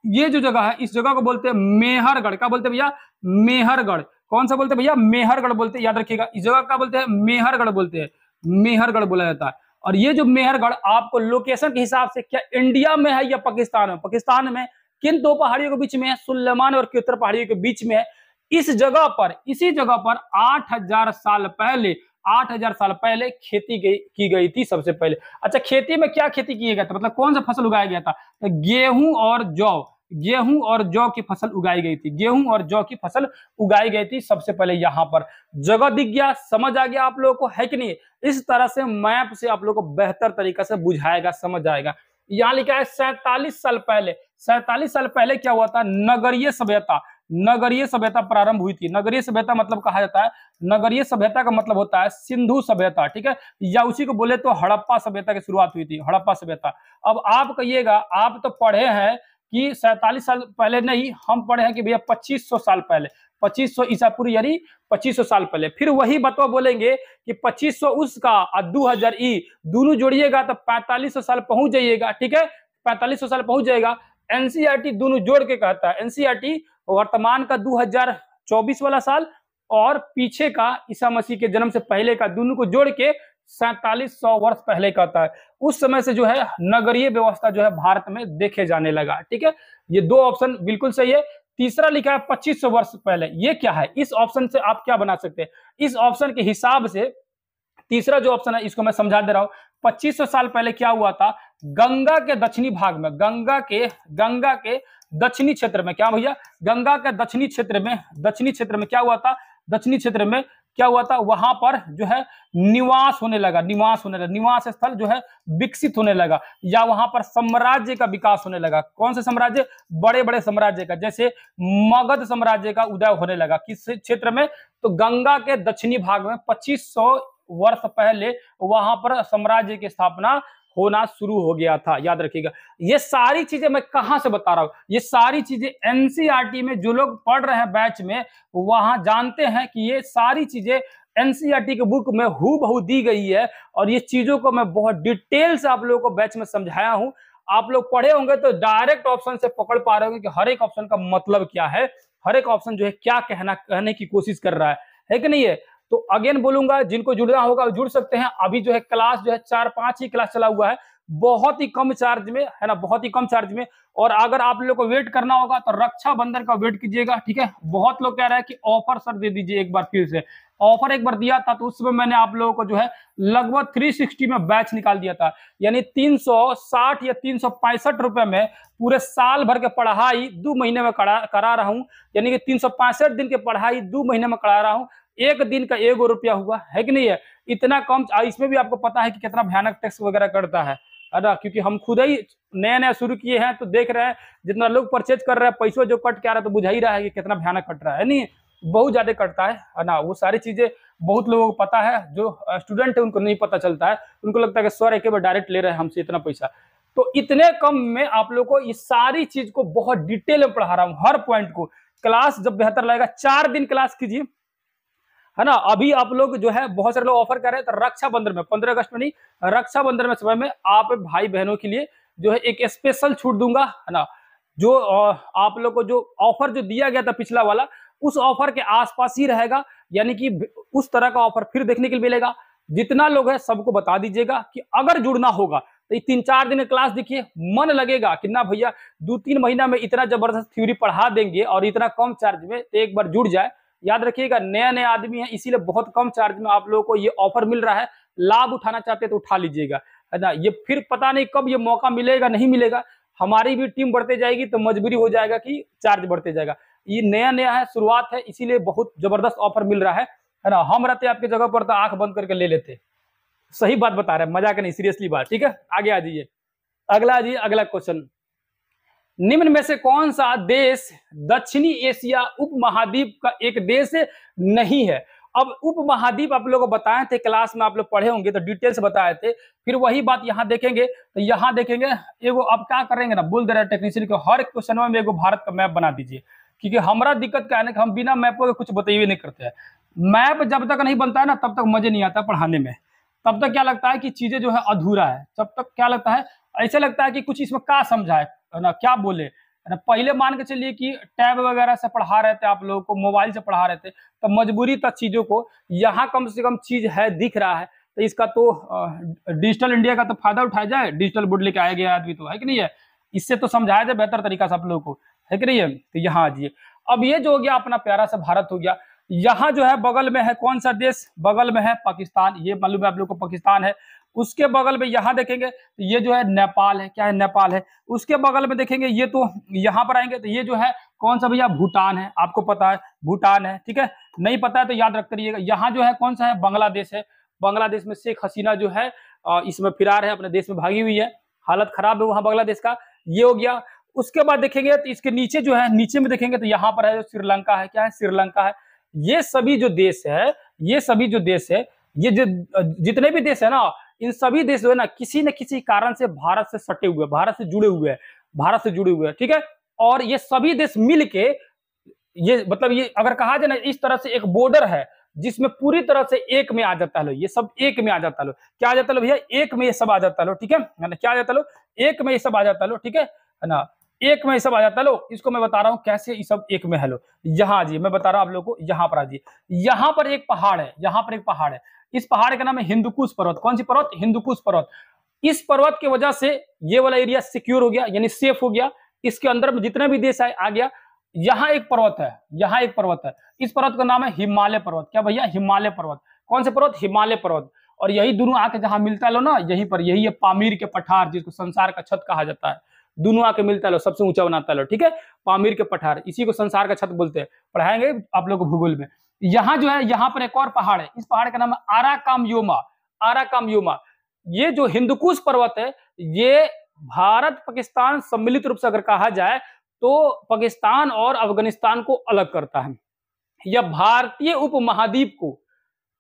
ये जो जगह है, इस जगह को बोलते हैं मेहरगढ़। क्या बोलते हैं भैया, मेहरगढ़। कौन सा बोलते हैं भैया, मेहरगढ़ बोलते हैं, याद रखिएगा। इस जगह क्या बोलते हैं, मेहरगढ़ बोलते हैं, मेहरगढ़ बोला जाता है। और ये जो मेहरगढ़ आपको लोकेशन के हिसाब से क्या इंडिया में है या पाकिस्तान में, पाकिस्तान में किन दो पहाड़ियों के बीच में है, सुलेमान और किरथर पहाड़ियों के बीच में है। इस जगह पर, इसी जगह पर 8000 साल पहले, 8000 साल पहले खेती की गई थी सबसे पहले। अच्छा, खेती में क्या खेती किया गया था, मतलब कौन सा फसल उगाया गया था, तो गेहूं और जौ, गेहूं और जौ की फसल उगाई गई थी। गेहूं और जौ की फसल उगाई गई थी सबसे पहले। यहाँ पर जगह दिख गया, समझ आ गया आप लोगों को, है कि नहीं। इस तरह से मैप से आप लोगों को बेहतर तरीका से बुझाएगा, समझ आएगा। यहाँ लिखा है 47 साल पहले। 47 साल पहले क्या हुआ था, नगरीय सभ्यता, नगरीय सभ्यता प्रारंभ हुई थी। नगरीय सभ्यता मतलब कहा जाता है, नगरीय सभ्यता का मतलब होता है सिंधु सभ्यता, ठीक है, या उसी को बोले तो हड़प्पा सभ्यता की शुरुआत हुई थी, हड़प्पा सभ्यता। अब आप कहिएगा, आप तो पढ़े हैं कि 47 साल पहले नहीं, हम पढ़े हैं कि भैया 2500 साल पहले, 2500 ईसा पूर्व यानी 2500 साल पहले। फिर वही बतवा बोलेंगे कि 2500 उसका और 2000 ई दोनों जोड़िएगा तो 4500 साल पहुंच जाइएगा, ठीक है, 4500 साल पहुंच जाएगा। एनसीईआरटी दोनों जोड़ के कहता है, एनसीईआरटी वर्तमान का 2024 वाला साल और पीछे का ईसा मसीह के जन्म से पहले का, दोनों को जोड़ के 4700 वर्ष पहले कहता है। उस समय से जो है नगरीय व्यवस्था जो है भारत में देखे जाने लगा, ठीक है। ये दो ऑप्शन बिल्कुल सही है। तीसरा लिखा है 2500 वर्ष पहले, ये क्या है, इस ऑप्शन से आप क्या बना सकते हैं, इस ऑप्शन के हिसाब से तीसरा जो ऑप्शन है इसको मैं समझा दे रहा हूं। 2500 साल पहले क्या हुआ था, गंगा के दक्षिणी भाग में, गंगा के दक्षिणी क्षेत्र में, क्या भैया, गंगा के दक्षिणी क्षेत्र में क्या हुआ था, दक्षिणी क्षेत्र में क्या हुआ था, वहां पर जो है निवास होने लगा, निवास स्थल जो है विकसित होने लगा, या वहां पर साम्राज्य का विकास होने लगा। कौन सा साम्राज्य, बड़े बड़े साम्राज्य का, जैसे मगध साम्राज्य का उदय होने लगा। किस क्षेत्र में, तो गंगा के दक्षिणी भाग में 2500 वर्ष पहले वहां पर साम्राज्य की स्थापना होना शुरू हो गया था, याद रखिएगा। ये सारी चीजें मैं कहां से बता रहा हूं, ये सारी चीजें एनसीईआरटी में जो लोग पढ़ रहे हैं बैच में, वहां जानते हैं कि ये सारी चीजें एनसीईआरटी के बुक में हूबहू दी गई है। और ये चीजों को मैं बहुत डिटेल से आप लोगों को बैच में समझाया हूं। आप लोग पढ़े होंगे तो डायरेक्ट ऑप्शन से पकड़ पा रहे होंगे कि हर एक ऑप्शन का मतलब क्या है, हर एक ऑप्शन जो है क्या कहने की कोशिश कर रहा है कि नहीं है। तो अगेन बोलूंगा, जिनको जुड़ना होगा जुड़ सकते हैं। अभी जो है क्लास जो है 4-5 ही क्लास चला हुआ है, बहुत ही कम चार्ज में है ना, बहुत ही कम चार्ज में। और अगर आप लोग को वेट करना होगा तो रक्षाबंधन का वेट कीजिएगा, ठीक है। बहुत लोग कह रहे हैं कि ऑफर सर दे दीजिए एक बार, फिर से ऑफर एक बार दिया था तो उस समय मैंने आप लोगों को जो है लगभग 360 में बैच निकाल दिया था, यानी 360 या 365 रुपए में पूरे साल भर के पढ़ाई 2 महीने में करा रहा हूं, यानी कि 365 दिन की पढ़ाई 2 महीने में करा रहा हूं। एक दिन का 1 रुपया हुआ है कि नहीं है, इतना कम। इसमें भी आपको पता है कि कितना भयानक टैक्स वगैरह करता है ना, क्योंकि हम खुद ही नया नया शुरू किए हैं तो देख रहे हैं जितना लोग परचेज कर रहे हैं, पैसों जो कट के आ रहा है तो बुझा ही रहा है कि कितना भयानक कट रहा है नहीं, बहुत ज्यादा कटता है ना। वो सारी चीजें बहुत लोगों को पता है, जो स्टूडेंट है उनको नहीं पता चलता है, उनको लगता है कि सर एक बार डायरेक्ट ले रहे हैं हमसे इतना पैसा। तो इतने कम में आप लोग को ये सारी चीज को बहुत डिटेल में पढ़ा रहा हूँ, हर पॉइंट को। क्लास जब बेहतर लगेगा 4 दिन क्लास कीजिए, है ना। अभी आप लोग जो है बहुत सारे लोग ऑफर कर रहे हैं, तो रक्षाबंधन में 15 अगस्त में नहीं, रक्षाबंधन में समय में आप भाई बहनों के लिए जो है एक स्पेशल छूट दूंगा, है ना। जो आप लोग को जो ऑफर जो दिया गया था पिछला वाला, उस ऑफर के आसपास ही रहेगा, यानी कि उस तरह का ऑफर फिर देखने के लिए मिलेगा। जितना लोग है सबको बता दीजिएगा कि अगर जुड़ना होगा तो 3-4 दिन क्लास देखिए, मन लगेगा कि ना भैया 2-3 महीना में इतना जबरदस्त थ्योरी पढ़ा देंगे और इतना कम चार्ज में, तो एक बार जुड़ जाए। याद रखिएगा, नया नया आदमी है, इसीलिए बहुत कम चार्ज में आप लोगों को ये ऑफर मिल रहा है। लाभ उठाना चाहते हैं तो उठा लीजिएगा, है ना। ये फिर पता नहीं कब ये मौका मिलेगा, नहीं मिलेगा। हमारी भी टीम बढ़ते जाएगी तो मजबूरी हो जाएगा कि चार्ज बढ़ते जाएगा। ये नया नया है, शुरुआत है, इसीलिए बहुत जबरदस्त ऑफर मिल रहा है ना। हम रहते आपकी जगह पर तो आंख बंद करके ले लेते। सही बात बता रहे हैं, मजाक नहीं, सीरियसली बात। ठीक है, आगे आ जाइए। अगला क्वेश्चन, निम्न में से कौन सा देश दक्षिणी एशिया उपमहाद्वीप का एक देश नहीं है? अब उपमहाद्वीप आप लोगों को बताए थे, क्लास में आप लोग पढ़े होंगे तो डिटेल्स बताए थे। फिर वही बात यहाँ देखेंगे, तो यहाँ देखेंगे एगो, अब क्या करेंगे ना, बोल दे रहे टेक्नीशियन को हर क्वेश्चन में एगो भारत का मैप बना दीजिए, क्योंकि हमारा दिक्कत क्या है ना कि हम बिना मैप को कुछ बताइए नहीं करते हैं। मैप जब तक नहीं बनता है ना, तब तक मजे नहीं आता पढ़ाने में। तब तक क्या लगता है कि चीजें जो है अधूरा है। तब तक क्या लगता है, ऐसे लगता है कि कुछ इसमें क्या समझा है ना, क्या बोले, है ना। पहले मान के चलिए कि टैब वगैरह से पढ़ा रहे थे, आप लोगों को मोबाइल से पढ़ा रहे थे, तो मजबूरी तक चीजों को, यहाँ कम से कम चीज है, दिख रहा है, तो इसका तो डिजिटल इंडिया का तो फायदा उठाया जाए। डिजिटल बोर्ड लेके आया गया आदमी तो, है कि नहीं है। इससे तो समझाया जाए बेहतर तरीका से आप लोगों को, है कि नहीं है। तो यहाँ आ जाइए। अब ये जो हो गया अपना प्यारा सा भारत हो गया। यहाँ जो है बगल में है कौन सा देश, बगल में है पाकिस्तान, ये मालूम है आप लोग को पाकिस्तान है। उसके बगल में यहाँ देखेंगे तो ये जो है नेपाल है, क्या है, नेपाल है। उसके बगल में देखेंगे ये तो, यहाँ पर आएंगे तो ये जो है कौन सा भैया, भूटान है, आपको पता है भूटान है, ठीक है। नहीं पता है तो याद रखते रहिएगा। यहाँ जो है कौन सा है, बांग्लादेश है। बांग्लादेश में शेख हसीना जो है इसमें फिरार है, अपने देश में भागी हुई है, हालत खराब है वहाँ बांग्लादेश का। ये हो गया। उसके बाद देखेंगे तो इसके नीचे जो है, नीचे में देखेंगे तो यहाँ पर है श्रीलंका है, क्या है, श्रीलंका है। ये सभी जो देश है, ये सभी जो देश है, ये जो जितने भी देश है ना, इन सभी देश जो है ना, किसी न किसी कारण से भारत से सटे हुए, भारत से जुड़े हुए हैं, भारत से जुड़े हुए हैं, ठीक है। और ये सभी देश मिलके, ये मतलब ये अगर कहा जाए ना, इस तरह से एक बॉर्डर है जिसमें पूरी तरह से एक में आ जाता है लो, ये सब एक में आ जाता है लो। क्या आ जाता है लो भैया, एक में ये सब आ जाता है लो, ठीक है ना। क्या आ जाता है लो, एक में ये सब आ जाता है लो, ठीक है ना। एक में ये सब आ जाता है लो। इसको मैं बता रहा हूँ कैसे ये सब एक में है लो। यहाँ जी मैं बता रहा हूँ आप लोगों को, यहाँ पर आ जी। यहाँ पर एक पहाड़ है, यहाँ पर एक पहाड़ है। इस पहाड़ का नाम है हिंदुकुश पर्वत। कौन सी पर्वत, हिंदुकुश पर्वत। इस पर्वत की वजह से ये वाला एरिया सिक्योर हो गया, यानी सेफ हो गया। इसके अंदर में जितने भी देश आ गया। यहाँ एक पर्वत है, यहाँ एक पर्वत है। इस पर्वत का नाम है हिमालय पर्वत। क्या भैया, हिमालय पर्वत। कौन से पर्वत, हिमालय पर्वत। और यही दोनों आके जहां मिलता है लो ना, यहीं पर, यही है पामीर के पठार, जिसको संसार का छत कहा जाता है। दोनों आके मिलता है लो, सबसे ऊंचा बनाता है लो, ठीक है। पामीर के पठार, इसी को संसार का छत बोलते हैं। पढ़ाएंगे आप लोग को भूगोल में। यहाँ जो है, यहाँ पर एक और पहाड़ है। इस पहाड़ का नाम है आराकामयोमा। आराकामयोमा। ये जो हिंदुकुश पर्वत है, ये भारत पाकिस्तान सम्मिलित रूप से अगर कहा जाए तो पाकिस्तान और अफगानिस्तान को अलग करता है। यह भारतीय उपमहाद्वीप को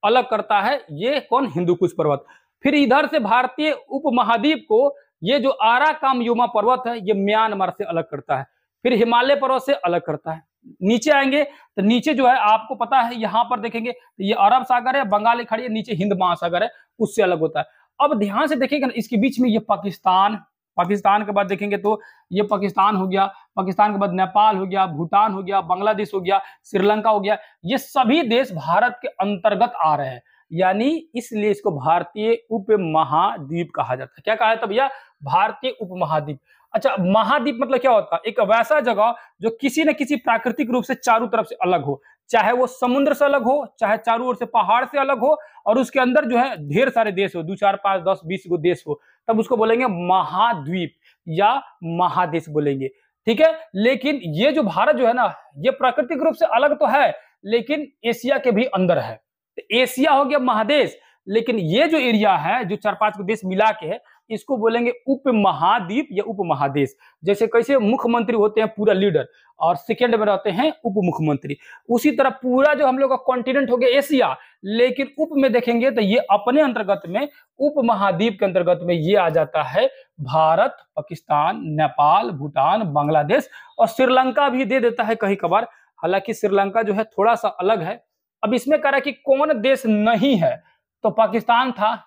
अलग करता है। ये कौन, हिंदुकुश पर्वत। फिर इधर से भारतीय उपमहाद्वीप को ये जो आराकामयोमा पर्वत है, ये म्यांमार से अलग करता है। फिर हिमालय पर्वत से अलग करता है। नीचे आएंगे तो नीचे जो है आपको पता है, यहाँ पर देखेंगे तो ये अरब सागर है, बंगाल खड़ी है, नीचे हिंद महासागर है, उससे अलग होता है। अब ध्यान से देखिएगा, इसके बीच में ये पाकिस्तान, पाकिस्तान के बाद देखेंगे तो ये पाकिस्तान हो गया, पाकिस्तान के बाद नेपाल हो गया, भूटान हो गया, बांग्लादेश हो गया, श्रीलंका हो गया। ये सभी देश भारत के अंतर्गत आ रहे हैं, यानी इसलिए इसको भारतीय उपमहाद्वीप कहा जाता है। क्या कहा जाता है भैया, भारतीय उपमहाद्वीप। अच्छा, महाद्वीप मतलब क्या होता है, एक वैसा जगह जो किसी न किसी प्राकृतिक रूप से चारों तरफ से अलग हो, चाहे वो समुद्र से अलग हो, चाहे चारों ओर से पहाड़ से अलग हो, और उसके अंदर जो है ढेर सारे देश हो, 2, 4, 5, 10, 20 गो देश हो, तब उसको बोलेंगे महाद्वीप या महादेश बोलेंगे, ठीक है। लेकिन ये जो भारत जो है ना, ये प्राकृतिक रूप से अलग तो है, लेकिन एशिया के भी अंदर है। तो एशिया हो गया महादेश, लेकिन ये जो एरिया है जो 4-5 देश मिला के है, इसको बोलेंगे उपमहाद्वीप या उपमहादेश। जैसे कैसे मुख्यमंत्री होते हैं पूरा लीडर, और सेकेंड में रहते हैं उप मुख्यमंत्री, उसी तरह पूरा जो हम लोग का कॉन्टिनेंट हो गया एशिया, लेकिन उप में देखेंगे तो ये अपने अंतर्गत में, उपमहाद्वीप के अंतर्गत में ये आ जाता है भारत, पाकिस्तान, नेपाल, भूटान, बांग्लादेश, और श्रीलंका भी दे देता है कहीं कभार। हालांकि श्रीलंका जो है थोड़ा सा अलग है। अब इसमें कह रहा है कि कौन देश नहीं है, तो पाकिस्तान था,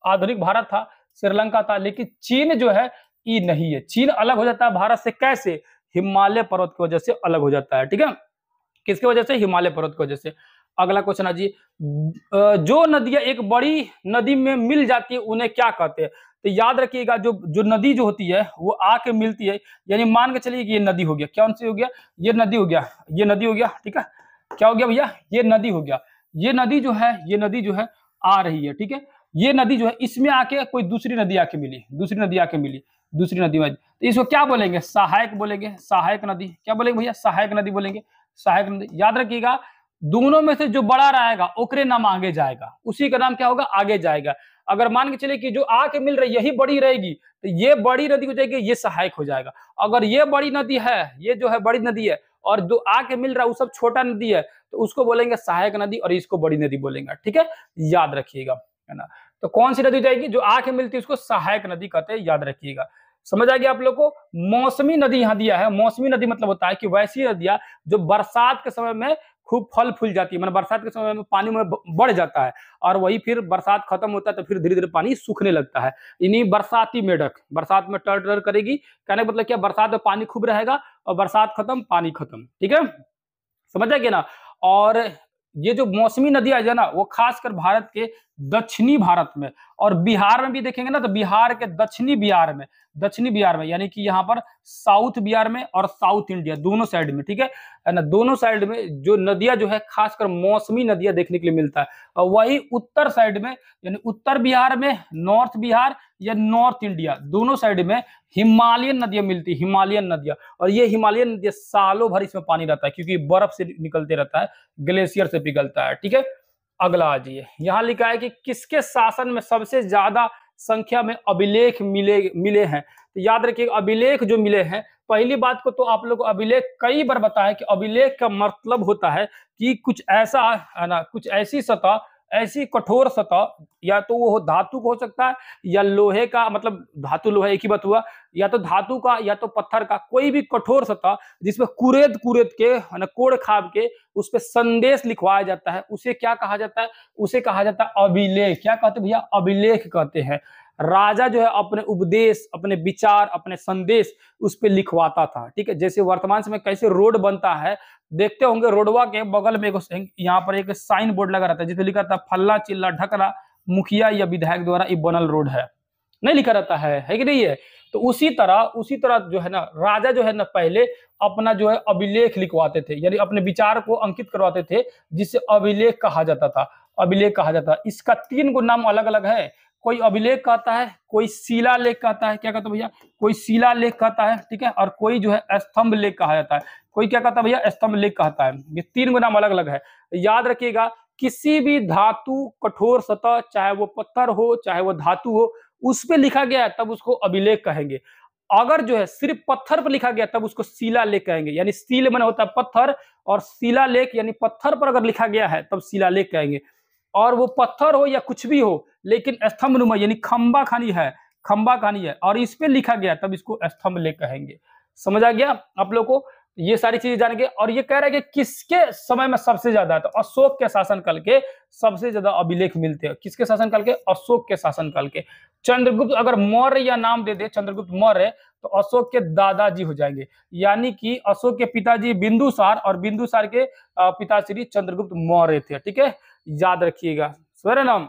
आधुनिक भारत था, श्रीलंका था, लेकिन चीन जो है ये नहीं है। चीन अलग हो जाता है भारत से, कैसे, हिमालय पर्वत की वजह से अलग हो जाता है, ठीक है। किसकी वजह से, हिमालय पर्वत की वजह से। अगला क्वेश्चन है जी, जो नदियां एक बड़ी नदी में मिल जाती है उन्हें क्या कहते हैं? तो याद रखिएगा, जो जो नदी जो होती है वो आके मिलती है, यानी मान के चलिए कि ये नदी हो गया, कौन सी हो गया, ये नदी हो गया, ये नदी हो गया, ठीक है, क्या हो गया भैया, ये नदी हो गया। ये नदी जो है, ये नदी जो है आ रही है, ठीक है, ये नदी जो है इसमें आके कोई दूसरी नदी आके मिली, दूसरी नदी आके मिली, दूसरी नदी में, तो इसको क्या बोलेंगे, सहायक बोलेंगे, सहायक नदी। क्या बोलेंगे भैया, सहायक नदी बोलेंगे, सहायक नदी। याद रखिएगा, दोनों में से जो बड़ा रहेगा ओकरे नाम आगे जाएगा, उसी का नाम क्या होगा, आगे जाएगा। अगर मान के चले कि जो आके मिल रही यही बड़ी रहेगी, तो ये बड़ी नदी हो जाएगी, ये सहायक हो जाएगा। अगर ये बड़ी नदी है, ये जो है बड़ी नदी है, और जो आके मिल रहा है वो सब छोटा नदी है, तो उसको बोलेंगे सहायक नदी, और इसको बड़ी नदी बोलेंगे, ठीक है, याद रखिएगा, है ना। तो कौन सी नदी जाएगी, जो आके मिलती है उसको सहायक नदी कहते हैं, याद रखिएगा। समझ आ गया आप लोग को। मौसमी नदी यहाँ दिया है, मौसमी नदी मतलब होता है कि वैसी नदियां जो बरसात के समय में खूब फल फूल जाती है, मतलब बरसात के समय में पानी में बढ़ जाता है, और वही फिर बरसात खत्म होता है तो फिर धीरे धीरे पानी सूखने लगता है। इन्हीं बरसाती मेढक, बरसात में टर टर करेगी, कहने का मतलब क्या, बरसात में पानी खूब रहेगा और बरसात खत्म पानी खत्म, ठीक है, समझ आएगी ना। और ये जो मौसमी नदियां है ना, वो खासकर भारत के दक्षिणी भारत में और बिहार में भी देखेंगे ना, तो बिहार के दक्षिणी बिहार में, दक्षिणी बिहार में, यानी कि यहाँ पर साउथ बिहार में और साउथ इंडिया दोनों साइड में, ठीक है ना, दोनों साइड में जो नदियां जो है खासकर मौसमी नदियां देखने के लिए मिलता है। और वही उत्तर साइड में, यानी उत्तर बिहार में, नॉर्थ बिहार या नॉर्थ इंडिया दोनों साइड में हिमालयन नदियां मिलती है, हिमालयन नदियां। और ये हिमालयन नदियां सालों भर इसमें पानी रहता है, क्योंकि बर्फ से निकलते रहता है, ग्लेशियर से पिघलता है, ठीक है। अगला आ जाइए, यहाँ लिखा है कि किसके शासन में सबसे ज्यादा संख्या में अभिलेख मिले हैं। तो याद रखिए, अभिलेख जो मिले हैं, पहली बात को तो आप लोग को अभिलेख कई बार बताया कि अभिलेख का मतलब होता है कि कुछ ऐसा है ना, कुछ ऐसी सतह, ऐसी कठोर सतह, या तो वो धातु का हो सकता है या लोहे का, मतलब धातु लोहा एक ही बात हुआ, या तो धातु का या तो पत्थर का, कोई भी कठोर सतह जिसमें कुरेद कुरेद के, है ना, कोड़ खाब के उस पर संदेश लिखवाया जाता है, उसे क्या कहा जाता है, उसे कहा जाता है अभिलेख। क्या कहते हैं भैया, अभिलेख कहते हैं। राजा जो है अपने उपदेश, अपने विचार, अपने संदेश उस पर लिखवाता था, ठीक है। जैसे वर्तमान समय कैसे रोड बनता है, देखते होंगे रोडवा के बगल में यहाँ पर एक साइन बोर्ड लगा रहता है जिसमें लिखा था फल्ला चिल्ला ढकला मुखिया या विधायक द्वारा ये बनल रोड है, नहीं लिखा रहता है कि नहीं है। तो उसी तरह जो है ना, राजा जो है ना पहले अपना जो है अभिलेख लिखवाते थे, यानी अपने विचार को अंकित करवाते थे, जिसे अभिलेख कहा जाता था, अभिलेख कहा जाता है। इसका 3 गो नाम अलग अलग है, कोई अभिलेख कहता है, कोई शिलालेख कहता है, क्या कहता है भैया, कोई शिलालेख कहता है, ठीक है, और कोई जो है स्तंभ लेख कहा जाता है, कोई क्या कहता है भैया, स्तंभ लेख कहता है। ये 3 गो नाम अलग अलग है, याद रखिएगा। किसी भी धातु कठोर सतह, चाहे वो पत्थर हो चाहे वो धातु हो, उस पे लिखा गया है तब उसको अभिलेख कहेंगे। अगर जो है सिर्फ पत्थर पर लिखा गया तब उसको शिलालेख कहेंगे, यानी सील मन होता है पत्थर, और शिलालेख यानी पत्थर पर अगर लिखा गया है तब शिलालेख कहेंगे। और वो पत्थर हो या कुछ भी हो, लेकिन स्तंभ नुमा यानी खंबा खानी है, खंबा खानी है और इस पे लिखा गया तब इसको स्तंभ लेख कहेंगे। समझ आ गया आप लोग को, ये सारी चीजें जान गए। और ये कह रहा है कि किसके समय में सबसे ज्यादा है, तो अशोक के शासनकाल के सबसे ज्यादा अभिलेख मिलते हैं। किसके शासनकाल के, अशोक के शासनकाल के। चंद्रगुप्त अगर मौर्य या नाम दे दे चंद्रगुप्त मौर्य, तो अशोक के दादाजी हो जाएंगे, यानी कि अशोक के पिताजी बिंदुसार और बिंदुसार के पिताश्री चंद्रगुप्त मौर्य थे, ठीक है, याद रखिएगा। स्वर नाम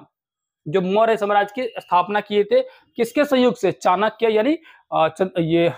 जो मौर्य साम्राज्य की स्थापना किए थे, किसके सहयोग से, चाणक्य यानी ये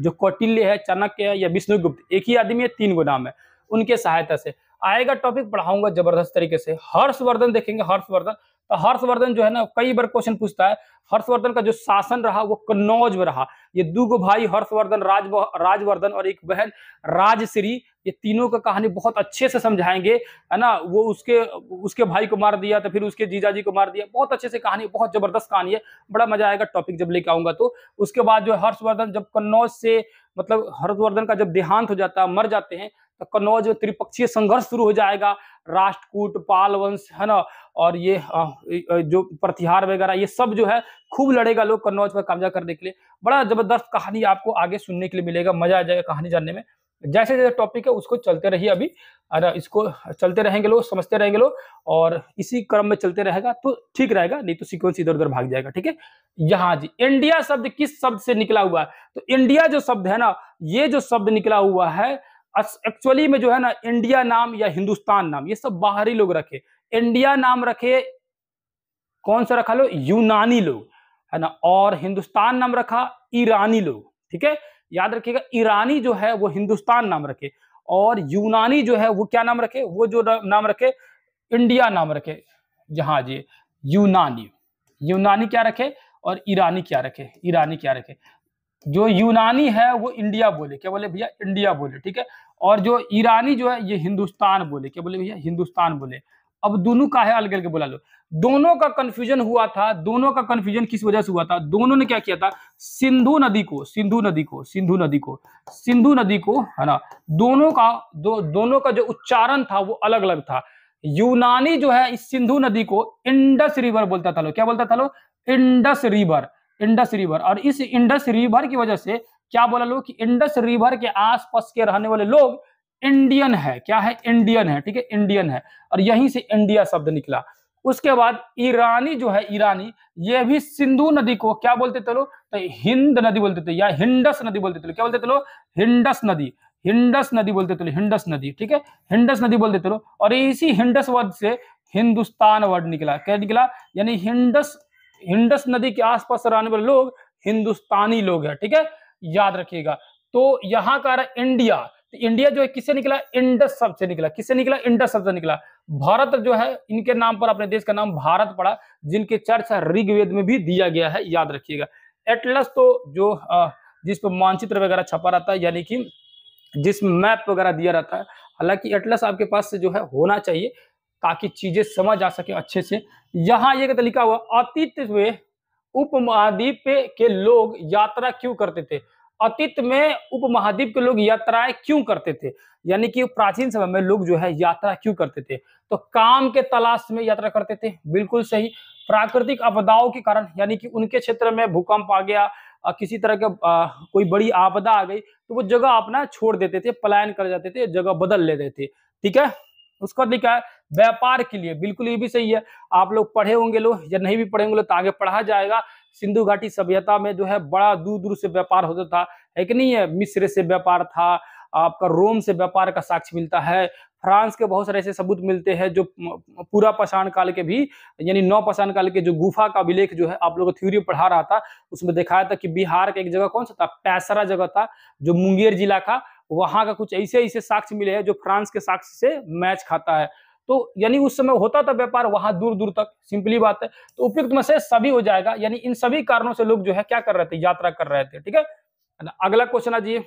जो कौटिल्य है, चाणक्य है या विष्णुगुप्त, एक ही आदमी है, 3 गो नाम है, उनके सहायता से। आएगा टॉपिक पढ़ाऊंगा जबरदस्त तरीके से। हर्षवर्धन देखेंगे, हर्षवर्धन, तो हर्षवर्धन जो है ना कई बार क्वेश्चन पूछता है। हर्षवर्धन का जो शासन रहा वो कन्नौज में रहा। ये 2 भाई हर्षवर्धन, राजवर्धन और एक बहन राजश्री, ये तीनों का कहानी बहुत अच्छे से समझाएंगे, है ना। वो उसके भाई को मार दिया, तो फिर उसके जीजाजी को मार दिया, बहुत अच्छे से कहानी, बहुत जबरदस्त कहानी है, बड़ा मजा आएगा टॉपिक जब लेके आऊंगा। तो उसके बाद जो हर्षवर्धन जब कन्नौज से, मतलब हर्षवर्धन का जब देहांत हो जाता है, मर जाते हैं, तो कन्नौज में त्रिपक्षीय संघर्ष शुरू हो जाएगा। राष्ट्रकूट, पाल वंश, है ना, और ये जो प्रतिहार वगैरह, ये सब जो है खूब लड़ेगा लोग कन्नौज पर कब्जा करने के लिए। बड़ा जबरदस्त कहानी आपको आगे सुनने के लिए मिलेगा, मजा आ जाएगा कहानी जानने में। जैसे जैसे टॉपिक है उसको चलते रहिए, अभी इसको चलते रहेंगे लोग, समझते रहेंगे लोग, और इसी क्रम में चलते रहेगा तो ठीक रहेगा, नहीं तो सीक्वेंस इधर उधर भाग जाएगा, ठीक है। यहाँ जी, इंडिया शब्द किस शब्द से निकला हुआ है, तो इंडिया जो शब्द है ना, ये जो शब्द निकला हुआ है एक्चुअली में जो है ना इंडिया नाम या हिंदुस्तान नाम ये सब बाहरी लोग रखे। इंडिया नाम रखे कौन सा रखा लो, यूनानी लोग, है ना। और हिंदुस्तान नाम रखा ईरानी लोग, ठीक है। याद रखिएगा, ईरानी जो है वो हिंदुस्तान नाम रखे और यूनानी जो है वो क्या नाम रखे, वो जो नाम रखे इंडिया नाम रखे। जहां जी यूनानी, यूनानी क्या रखे और ईरानी क्या रखे, ईरानी क्या रखे। जो यूनानी है वो इंडिया बोले, क्या बोले भैया, इंडिया बोले, ठीक है। और जो ईरानी जो है ये हिंदुस्तान बोले, क्या बोले भैया, हिंदुस्तान बोले। अब दोनों का है अलग अलग बोला लो। दोनों का कंफ्यूजन हुआ था, दोनों का कंफ्यूजन किस वजह से हुआ था, दोनों ने क्या किया था, सिंधु नदी को, सिंधु नदी को, सिंधु नदी को, सिंधु नदी को, है ना। दोनों का जो उच्चारण था वो अलग अलग था। यूनानी जो है इस सिंधु नदी को इंडस रिवर बोलता था लो, क्या बोलता था लो, इंडस रिवर, इंडस रिवर। और इस इंडस रिवर की वजह से क्या बोला लो कि इंडस रिवर के आसपास के रहने वाले लोग इंडियन है, क्या है, इंडियन है, ठीक है, इंडियन है। और यहीं से इंडिया शब्द निकला। उसके बाद ईरानी जो है, ईरानी, ये भी सिंधु नदी को क्या बोलते थे लोग, तो हिंद नदी बोलते थे या हिंडस नदी बोलते थे, क्या बोलते थे लोग, हिंडस नदी, हिंडस नदी बोलते थे, हिंडस नदी, ठीक है, हिंडस नदी बोलते थे लोग। और इसी हिंडस वर्ड से हिंदुस्तान वर्ड निकला, क्या निकला, यानी हिंडस, हिंडस नदी के आसपास रहने वाले लोग हिंदुस्तानी लोग हैं, ठीक है, याद रखिएगा। तो यहां का रहा इंडिया, तो इंडिया जो है किससे निकला, इंडस शब्द से निकला, किससे निकला, इंडस शब्द से निकला। भारत जो है इनके नाम पर अपने देश का नाम भारत पड़ा, जिनके चर्चा ऋग्वेद में भी दिया गया है, याद रखिएगा। एटलस तो जो जिस पर मानचित्र वगैरह छपा रहता है, यानी कि जिस मैप वगैरह दिया रहता है, हालांकि एटलस आपके पास से जो है होना चाहिए ताकि चीजें समझ आ सके अच्छे से। यहाँ ये लिखा हुआ, अतीत में उपमहाद्वीप के लोग यात्रा क्यों करते थे, अतीत में उपमहाद्वीप के लोग यात्राएं क्यों करते थे, यानी कि प्राचीन समय में लोग जो है यात्रा क्यों करते थे, तो काम के तलाश में यात्रा करते थे, बिल्कुल सही। प्राकृतिक आपदाओं के कारण, यानी कि उनके क्षेत्र में भूकंप आ गया, किसी तरह का कोई बड़ी आपदा आ गई, तो वो जगह अपना छोड़ देते थे, पलायन कर जाते थे, जगह बदल लेते थे, ठीक है। उसका लिखा है व्यापार के लिए, बिल्कुल ये भी सही है। आप लोग पढ़े होंगे लोग या नहीं भी पढ़े होंगे तो आगे पढ़ा जाएगा। सिंधु घाटी सभ्यता में जो है बड़ा दूर दूर से व्यापार होता था, है कि नहीं है। मिस्र से व्यापार था, आपका रोम से व्यापार का साक्ष्य मिलता है, फ्रांस के बहुत सारे ऐसे सबूत मिलते हैं जो पूरा पाषाण काल के भी, यानी नौ पाषाण काल के जो गुफा का अभिलेख जो है आप लोगों को थ्योरी पढ़ा रहा था, उसमें दिखाया था कि बिहार का एक जगह कौन सा था, पैसरा जगह था, जो मुंगेर जिला का, वहां का कुछ ऐसे ऐसे साक्ष्य मिले हैं जो फ्रांस के साक्ष्य से मैच खाता है। तो यानी उस समय होता था व्यापार वहां दूर दूर तक, सिंपली बात है। तो उपयुक्त में से सभी हो जाएगा, यानी इन सभी कारणों से लोग जो है क्या कर रहे थे, यात्रा कर रहे थे, ठीक है। अगला क्वेश्चन आ जाइए।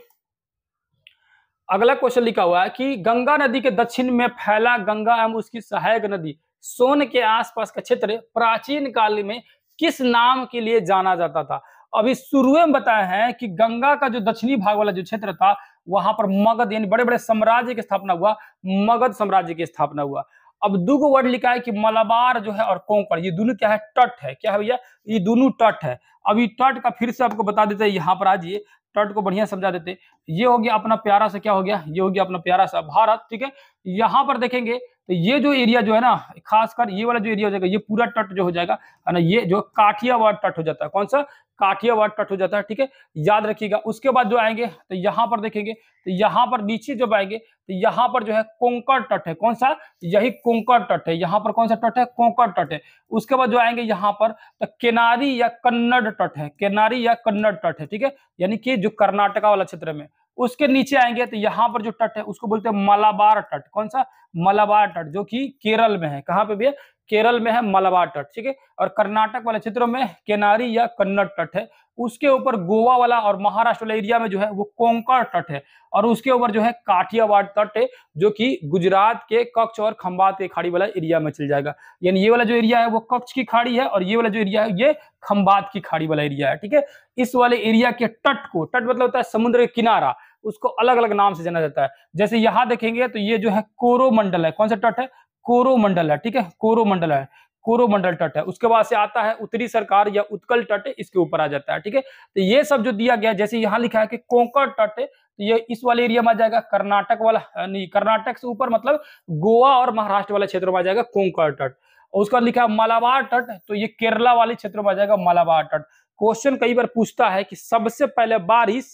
अगला क्वेश्चन लिखा हुआ है कि गंगा नदी के दक्षिण में फैला गंगा एवं उसकी सहायक नदी सोन के आसपास का क्षेत्र प्राचीन काल में किस नाम के लिए जाना जाता था। अभी शुरू में बताया है कि गंगा का जो दक्षिणी भाग वाला जो क्षेत्र था वहां पर मगध यानी बड़े बड़े साम्राज्य की स्थापना हुआ, मगध साम्राज्य की स्थापना हुआ। अब दो वर्ड लिखा है कि मलाबार जो है और कोंकण, ये दोनों क्या है, तट है, क्या है भैया, ये दोनों तट है। अभी तट का फिर से आपको बता देते हैं, यहाँ पर आ जाइए, तट को बढ़िया समझा देते। ये हो गया अपना प्यारा सा, क्या हो गया, ये हो गया अपना प्यारा सा भारत, ठीक है। यहाँ पर देखेंगे तो ये जो एरिया जो है ना, खासकर ये वाला जो एरिया हो जाएगा, ये पूरा तट जो हो जाएगा, है ना, ये जो काठियावाड़ तट हो जाता है, कौन सा, काठियावाड़ तट हो जाता है, ठीक है, याद रखिएगा। उसके बाद जो आएंगे तो यहाँ पर देखेंगे, तो यहाँ पर नीचे जब आएंगे तो यहाँ पर जो है कोंकण तट है, कौन सा, यही कोंकण तट है, यहाँ पर कौन सा तट है, कोंकण तट है। उसके बाद जो आएंगे यहाँ पर तो केनारी या कन्नड़ तट है, केनारी या कन्नड़ तट है, ठीक है, यानी कि जो कर्नाटका वाला क्षेत्र में। उसके नीचे आएंगे तो यहाँ पर जो तट है उसको बोलते हैं मलाबार तट, कौन सा, मलाबार तट, जो कि केरल में है, कहाँ पे भी है, केरल में है मलाबार तट, ठीक है। और कर्नाटक वाले क्षेत्रों में केनारी या कन्नड़ तट है। उसके ऊपर गोवा वाला और महाराष्ट्र वाला एरिया में जो है वो कोंकण तट है। और उसके ऊपर जो है काठियावाड़ तट है, जो कि गुजरात के कच्छ और खंबात के खाड़ी वाला एरिया में चल जाएगा। यानी ये वाला जो एरिया है वो कच्छ की खाड़ी है और ये वाला जो एरिया है ये खंबात की खाड़ी वाला एरिया है, ठीक है। इस वाले एरिया के तट को, तट मतलब होता है समुद्र के किनारा, उसको अलग अलग नाम से जाना जाता है। जैसे यहाँ देखेंगे तो ये जो है कोरोमंडल है, कौन सा तट है, कोरोमंडल है, ठीक है, कोरोमंडल है, कोरोमंडल तट है। उसके बाद से आता है उत्तरी सरकार या उत्कल तट, इसके ऊपर आ जाता है, ठीक है। तो ये सब जो दिया गया, जैसे यहाँ लिखा है कि कोंकण तट है, तो ये इस वाले एरिया में आ जाएगा, कर्नाटक वाला नहीं, कर्नाटक से ऊपर मतलब गोवा और महाराष्ट्र वाले क्षेत्र में आ जाएगा कोंकण तट। और उसका लिखा है मलाबार तट, तो ये केरला वाले क्षेत्र में आ जाएगा मलाबार तट। क्वेश्चन कई बार पूछता है कि सबसे पहले बारिश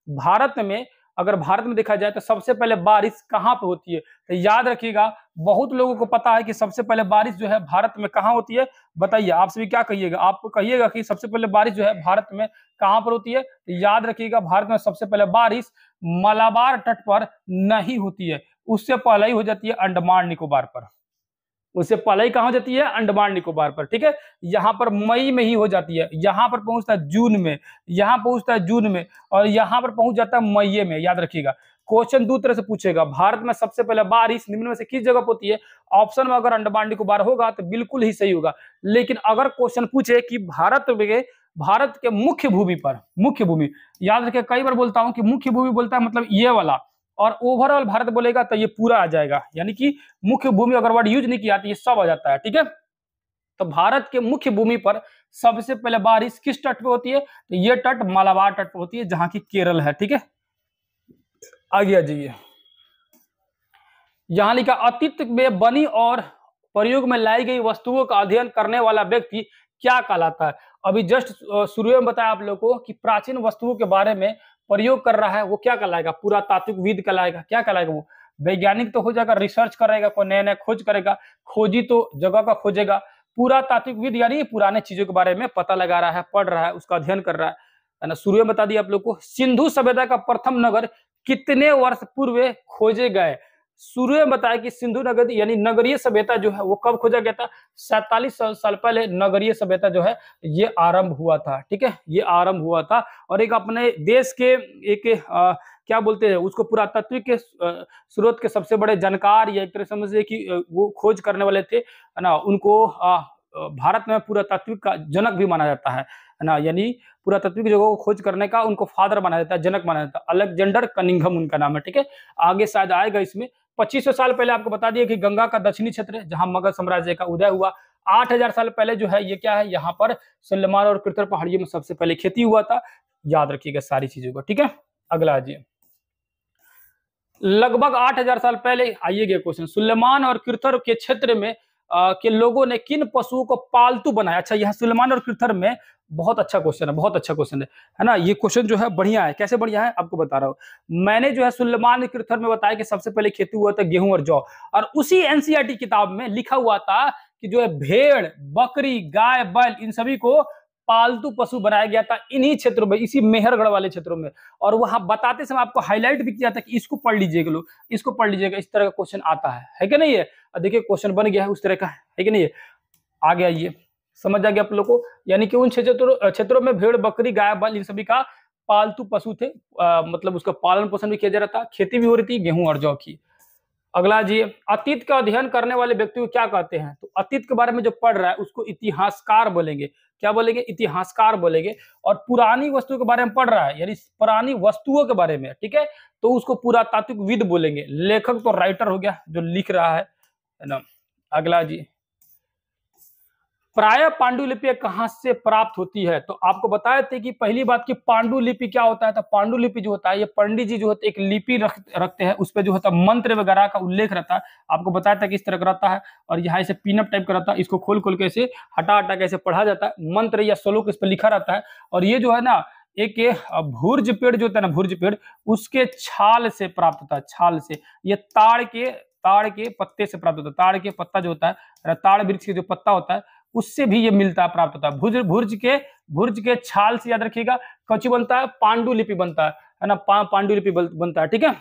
भारत में अगर भारत में देखा जाए तो सबसे पहले बारिश कहाँ पे होती है, तो याद रखिएगा, बहुत लोगों को पता है कि सबसे पहले बारिश जो है भारत में कहाँ होती है। बताइए आप सभी क्या कहिएगा, आप कहिएगा कि सबसे पहले बारिश जो है भारत में कहाँ पर होती है। तो याद रखिएगा, भारत में सबसे पहले बारिश मलाबार तट पर नहीं होती है, उससे पहले ही हो जाती है अंडमान निकोबार पर। उससे पहले ही कहाँ हो जाती है, अंडमान निकोबार पर, ठीक है। यहाँ पर मई में ही हो जाती है, यहाँ पर पहुंचता है जून में, यहाँ पहुंचता है जून में, और यहाँ पर पहुंच जाता है मई में। याद रखिएगा, क्वेश्चन दो तरह से पूछेगा, भारत में सबसे पहले बारिश निम्न में से किस जगह होती है। ऑप्शन में अगर अंडमान निकोबार होगा तो बिल्कुल ही सही होगा, लेकिन अगर क्वेश्चन पूछे कि भारत के मुख्य भूमि पर, मुख्य भूमि, याद रखिए कई बार बोलता हूं कि मुख्य भूमि बोलता है मतलब ये वाला, और ओवरऑल भारत बोलेगा तो ये पूरा आ जाएगा, यानी कि मुख्य भूमि अगर वर्ड यूज नहीं किया तो ये सब आ जाता है, ठीक है। तो भारत के मुख्य भूमि पर सबसे पहले बारिश किस तट पे होती है, तो ये तट मालाबार तट पे होती है, जहां की केरल है, ठीक है। आगे आ जाइए, यहां लिखा अतीत में बनी और प्रयोग में लाई गई वस्तुओं का अध्ययन करने वाला व्यक्ति क्या कहलाता है। अभी जस्ट शुरू में बताया आप लोगों को कि प्राचीन वस्तुओं के बारे में प्रयोग कर रहा है, वो क्या कहलाएगा, पुरातात्विकविद कहलाएगा। क्या कहलाएगा वो, वैज्ञानिक तो हो जाएगा, रिसर्च करेगा, कोई नया नया खोज करेगा, खोजी तो जगह का खोजेगा। पुरातात्विकविद यानी पुराने चीजों के बारे में पता लगा रहा है, पढ़ रहा है, उसका अध्ययन कर रहा है ना। शुरू में बता दिया आप लोग को, सिंधु सभ्यता का प्रथम नगर कितने वर्ष पूर्व खोजे गए। शुरू में बताया कि सिंधु नगर यानी नगरीय सभ्यता जो है वो कब खोजा गया था, 47 साल पहले नगरीय सभ्यता जो है ये आरंभ हुआ था, ठीक है, ये आरंभ हुआ था। और एक अपने देश के एक क्या बोलते हैं उसको, पुरातात्विक के स्रोत के सबसे बड़े जानकार, या एक तरह समझिए कि वो खोज करने वाले थे, है ना, उनको भारत में पुरातात्विक का जनक भी माना जाता है ना, यानी पुरातात्विक जगहों को खोज करने का उनको फादर माना जाता है, जनक माना जाता है। अलेक्जेंडर कनिंघम उनका नाम है, ठीक है। आगे शायद आएगा इसमें। 2500 साल पहले आपको बता दिया कि गंगा का दक्षिणी क्षेत्र जहां मगध साम्राज्य का उदय हुआ। 8000 साल पहले जो है ये क्या है, यहाँ पर सुलेमान और कृतर पहाड़ियों में सबसे पहले खेती हुआ था। याद रखिएगा सारी चीजों को, ठीक है। अगला आइए, लगभग 8000 साल पहले आइएगा क्वेश्चन, सुलेमान और कृतर के क्षेत्र में के लोगों ने किन पशुओं को पालतू बनाया। अच्छा, यहाँ सुलेमान और कृतर में बहुत अच्छा क्वेश्चन है, बहुत अच्छा क्वेश्चन है ना। ये क्वेश्चन जो है बढ़िया है, कैसे बढ़िया है आपको बता रहा हूँ। मैंने जो है सुलेमान कृतर में बताया कि सबसे पहले खेती हुआ था गेहूं और जौ, और उसी एनसीईआरटी किताब में लिखा हुआ था कि जो है भेड़, बकरी, गाय, बैल, इन सभी को पालतू पशु बनाया गया था इन्हीं क्षेत्रों में, इसी मेहरगढ़ वाले क्षेत्रों में। और वहां बताते समय आपको हाईलाइट भी किया था कि इसको पढ़ लीजिएगा लोग, इसको पढ़ लीजिएगा, इस तरह का क्वेश्चन आता है कि नहीं है। देखिए क्वेश्चन बन गया है उस तरह का, है कि नहीं है। आगे आइए, समझ आ गया आप लोग को, यानी कि उन क्षेत्रों में भेड़, बकरी, गाय, बैल इन सभी का पालतू पशु थे, मतलब उसका पालन पोषण भी किया जा रहा था, खेती भी हो रही थी गेहूं और जौ की। अगला जी, अतीत का अध्ययन करने वाले व्यक्ति को क्या कहते हैं। तो अतीत के बारे में जो पढ़ रहा है उसको इतिहासकार बोलेंगे। क्या बोलेंगे, इतिहासकार बोलेंगे। और पुरानी वस्तुओं के बारे में पढ़ रहा है, यानी पुरानी वस्तुओं के बारे में, ठीक है, तो उसको पुरातात्विकविद बोलेंगे। लेखक तो राइटर हो गया, जो लिख रहा है ना। अगला जी, प्राय पांडुलिपि कहां से प्राप्त होती है। तो आपको बताए थे कि पहली बात की पांडुलिपि क्या होता है। तो पांडुलिपि जो होता है, ये पंडित जी जो होते हैं एक लिपि रखते हैं, उस पर जो होता है मंत्र वगैरह का उल्लेख रहता है। आपको बताया था कि इस तरह का रहता है, और यहाँ ऐसे पिनअप टाइप का रहता है, इसको खोल खोल के ऐसे हटा हटा के ऐसे पढ़ा जाता है, मंत्र या श्लोक इस पर लिखा रहता है। और ये जो है ना, एक भुर्ज पेड़ जो होता है ना, भुर्ज पेड़, उसके छाल से प्राप्त होता है, छाल से। ये ताड़ के पत्ते से प्राप्त होता है, ताड़ के पत्ता जो होता है, ताड़ वृक्ष के जो पत्ता होता है उससे भी ये मिलता है, प्राप्त होता है। भुर्ज के छाल से याद रखिएगा कौन बनता है, पांडुलिपि बनता है ना, पांडुलिपि बनता है, ठीक है।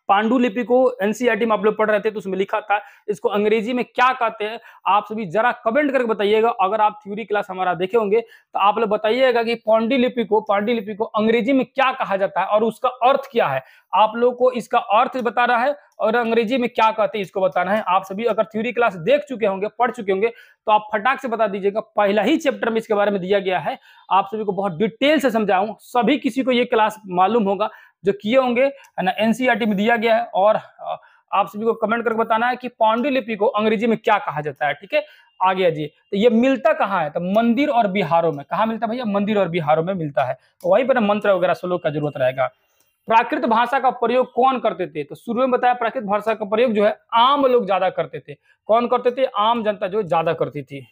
पांडुलिपि को एनसीईआरटी में आप लोग पढ़ रहे थे तो उसमें लिखा था, इसको अंग्रेजी में क्या कहते हैं आप सभी जरा कमेंट करके बताइएगा। अगर आप थ्योरी क्लास हमारा देखे होंगे तो आप लोग बताइएगा कि पांडुलिपि को अंग्रेजी में क्या कहा जाता है और उसका अर्थ क्या है। आप लोग को इसका अर्थ बता रहा है और अंग्रेजी में क्या कहते हैं इसको बताना है। आप सभी अगर थ्योरी क्लास देख चुके होंगे, पढ़ चुके होंगे, तो आप फटाक से बता दीजिएगा। पहला ही चैप्टर में इसके बारे में दिया गया है, आप सभी को बहुत डिटेल से समझाऊं। सभी किसी को ये क्लास मालूम होगा जो किए होंगे, है ना, एनसीईआरटी में दिया गया है। और आप सभी को कमेंट करके बताना है कि पांडुलिपि को अंग्रेजी में क्या कहा जाता है, ठीक है। आगे आ जाइए, तो ये मिलता कहाँ है, तो मंदिर और बिहारों में। कहाँ मिलता है भैया, मंदिर और बिहारों में मिलता है, तो वहीं पर मंत्र वगैरह श्लोक का जरूरत रहेगा। प्राकृत भाषा का प्रयोग कौन करते थे। तो शुरू में बताया प्राकृत भाषा का प्रयोग जो है आम लोग ज्यादा करते थे। कौन करते थे, आम जनता जो ज्यादा करती थी।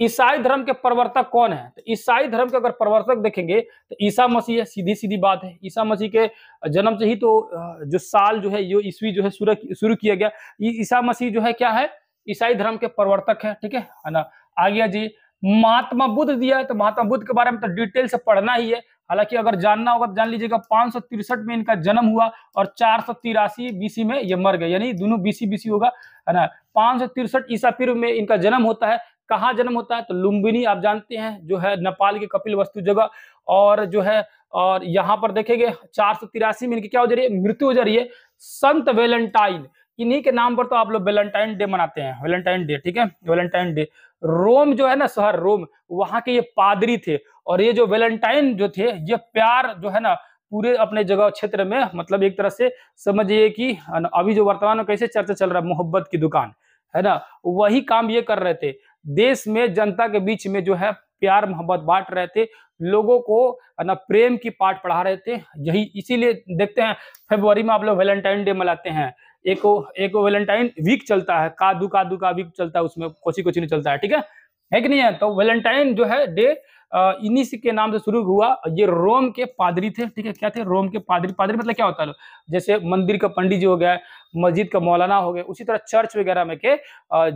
ईसाई धर्म के प्रवर्तक कौन है? तो ईसाई धर्म के अगर प्रवर्तक देखेंगे तो ईसा मसीह है, सीधी सीधी बात है। ईसा मसीह के जन्म से ही तो जो साल जो है, ये ईस्वी जो है शुरू किया गया। ईसा मसीह जो है क्या है? ईसाई धर्म के प्रवर्तक है, ठीक है ना। आ गया जी महात्मा बुद्ध दिया है, तो महात्मा बुद्ध के बारे में तो डिटेल से पढ़ना ही है। हालांकि अगर जानना होगा तो जान लीजिएगा 563 में इनका जन्म हुआ और 483 बीसी में ये मर गए, यानी दोनों बीसी बीसी होगा, है ना। 563 ईसा पूर्व में इनका जन्म होता है। कहाँ जन्म होता है? तो लुम्बिनी आप जानते हैं, जो है नेपाल के कपिल वस्तु जगह। और जो है और यहाँ पर देखेंगे 483 में इनकी क्या हो जा रही है? मृत्यु हो जा रही है। संत वेलेंटाइन, इन्हीं के नाम पर तो आप लोग वेलेंटाइन डे मनाते हैं, वेलेंटाइन डे, ठीक है, वेलेंटाइन डे। रोम जो है ना, शहर रोम, वहां के ये पादरी थे। और ये जो वेलेंटाइन जो थे, ये प्यार जो है ना पूरे अपने जगह क्षेत्र में, मतलब एक तरह से समझिए कि अभी जो वर्तमान में कैसे चर्चा चल रहा है, मोहब्बत की दुकान, है ना, वही काम ये कर रहे थे। देश में जनता के बीच में जो है प्यार मोहब्बत बांट रहे थे, लोगों को ना प्रेम की पाठ पढ़ा रहे थे। यही इसीलिए देखते हैं फरवरी में आप लोग वेलेंटाइन डे मनाते हैं। एक वेलेंटाइन वीक चलता है, कादू का वीक चलता है, उसमें कोची नहीं चलता है, ठीक है कि नहीं है? तो वेलेंटाइन जो है डे इन्हीं के नाम से शुरू हुआ। ये रोम के पादरी थे, ठीक है, क्या थे? रोम के पादरी। पादरी मतलब क्या होता है? जैसे मंदिर का पंडित जी हो गया, मस्जिद का मौलाना हो गया, उसी तरह चर्च वगैरह में के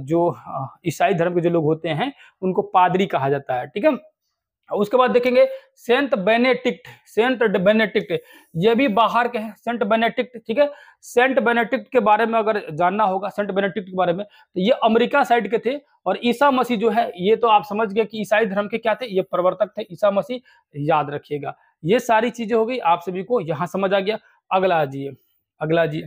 जो ईसाई धर्म के जो लोग होते हैं उनको पादरी कहा जाता है, ठीक है। उसके बाद देखेंगे सेंट बेनेडिक्ट, सेंट बेनेडिक्ट, ये भी बाहर के हैं, सेंट बेनेडिक्ट, ठीक है। सेंट बेनेडिक्ट के बारे में अगर जानना होगा, सेंट बेनेडिक्ट के बारे में, तो ये अमेरिका साइड के थे। और ईसा मसीह जो है, ये तो आप समझ गए कि ईसाई धर्म के क्या थे, ये प्रवर्तक थे, ईसा मसीह, याद रखिएगा। ये सारी चीजें हो गई, आप सभी को यहां समझ आ गया। अगला जी, अगला जी,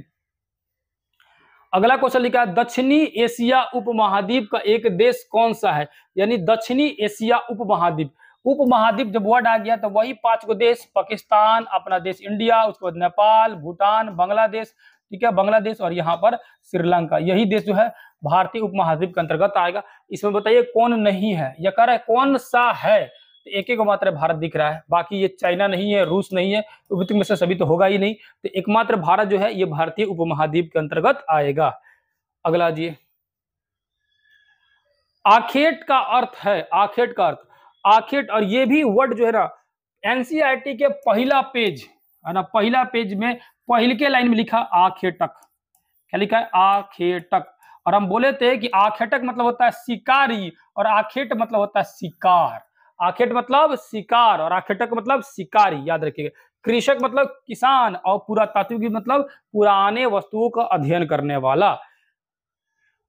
अगला क्वेश्चन लिखा है दक्षिणी एशिया उपमहाद्वीप का एक देश कौन सा है? यानी दक्षिणी एशिया उपमहाद्वीप, उपमहाद्वीप जब वर्ड आ गया तो वही 5 को देश, पाकिस्तान, अपना देश इंडिया, उसके बाद नेपाल, भूटान, बांग्लादेश, ठीक है, बांग्लादेश, और यहाँ पर श्रीलंका, यही देश जो है भारतीय उपमहाद्वीप के अंतर्गत आएगा। इसमें बताइए कौन नहीं है, या कह रहा है कौन सा है? तो एक एक मात्र भारत दिख रहा है, बाकी ये चाइना नहीं है, रूस नहीं है, तो में से सभी तो होगा ही नहीं। तो एकमात्र भारत जो है ये भारतीय उपमहाद्वीप के अंतर्गत आएगा। अगला जी, आखेट का अर्थ है, आखेट का अर्थ, आखेट, और ये भी वर्ड जो है ना एनसीईआरटी के पहला पेज है ना, पहला पेज में पहले के लाइन में लिखा आखेटक, क्या लिखा है? आखेटक। और हम बोले थे कि आखेटक मतलब होता है शिकारी, और आखेट मतलब होता है शिकार। आखेट मतलब शिकार और आखेटक मतलब शिकारी, याद रखिएगा। कृषक मतलब किसान, और पुरातात्विक मतलब पुराने वस्तुओं का अध्ययन करने वाला।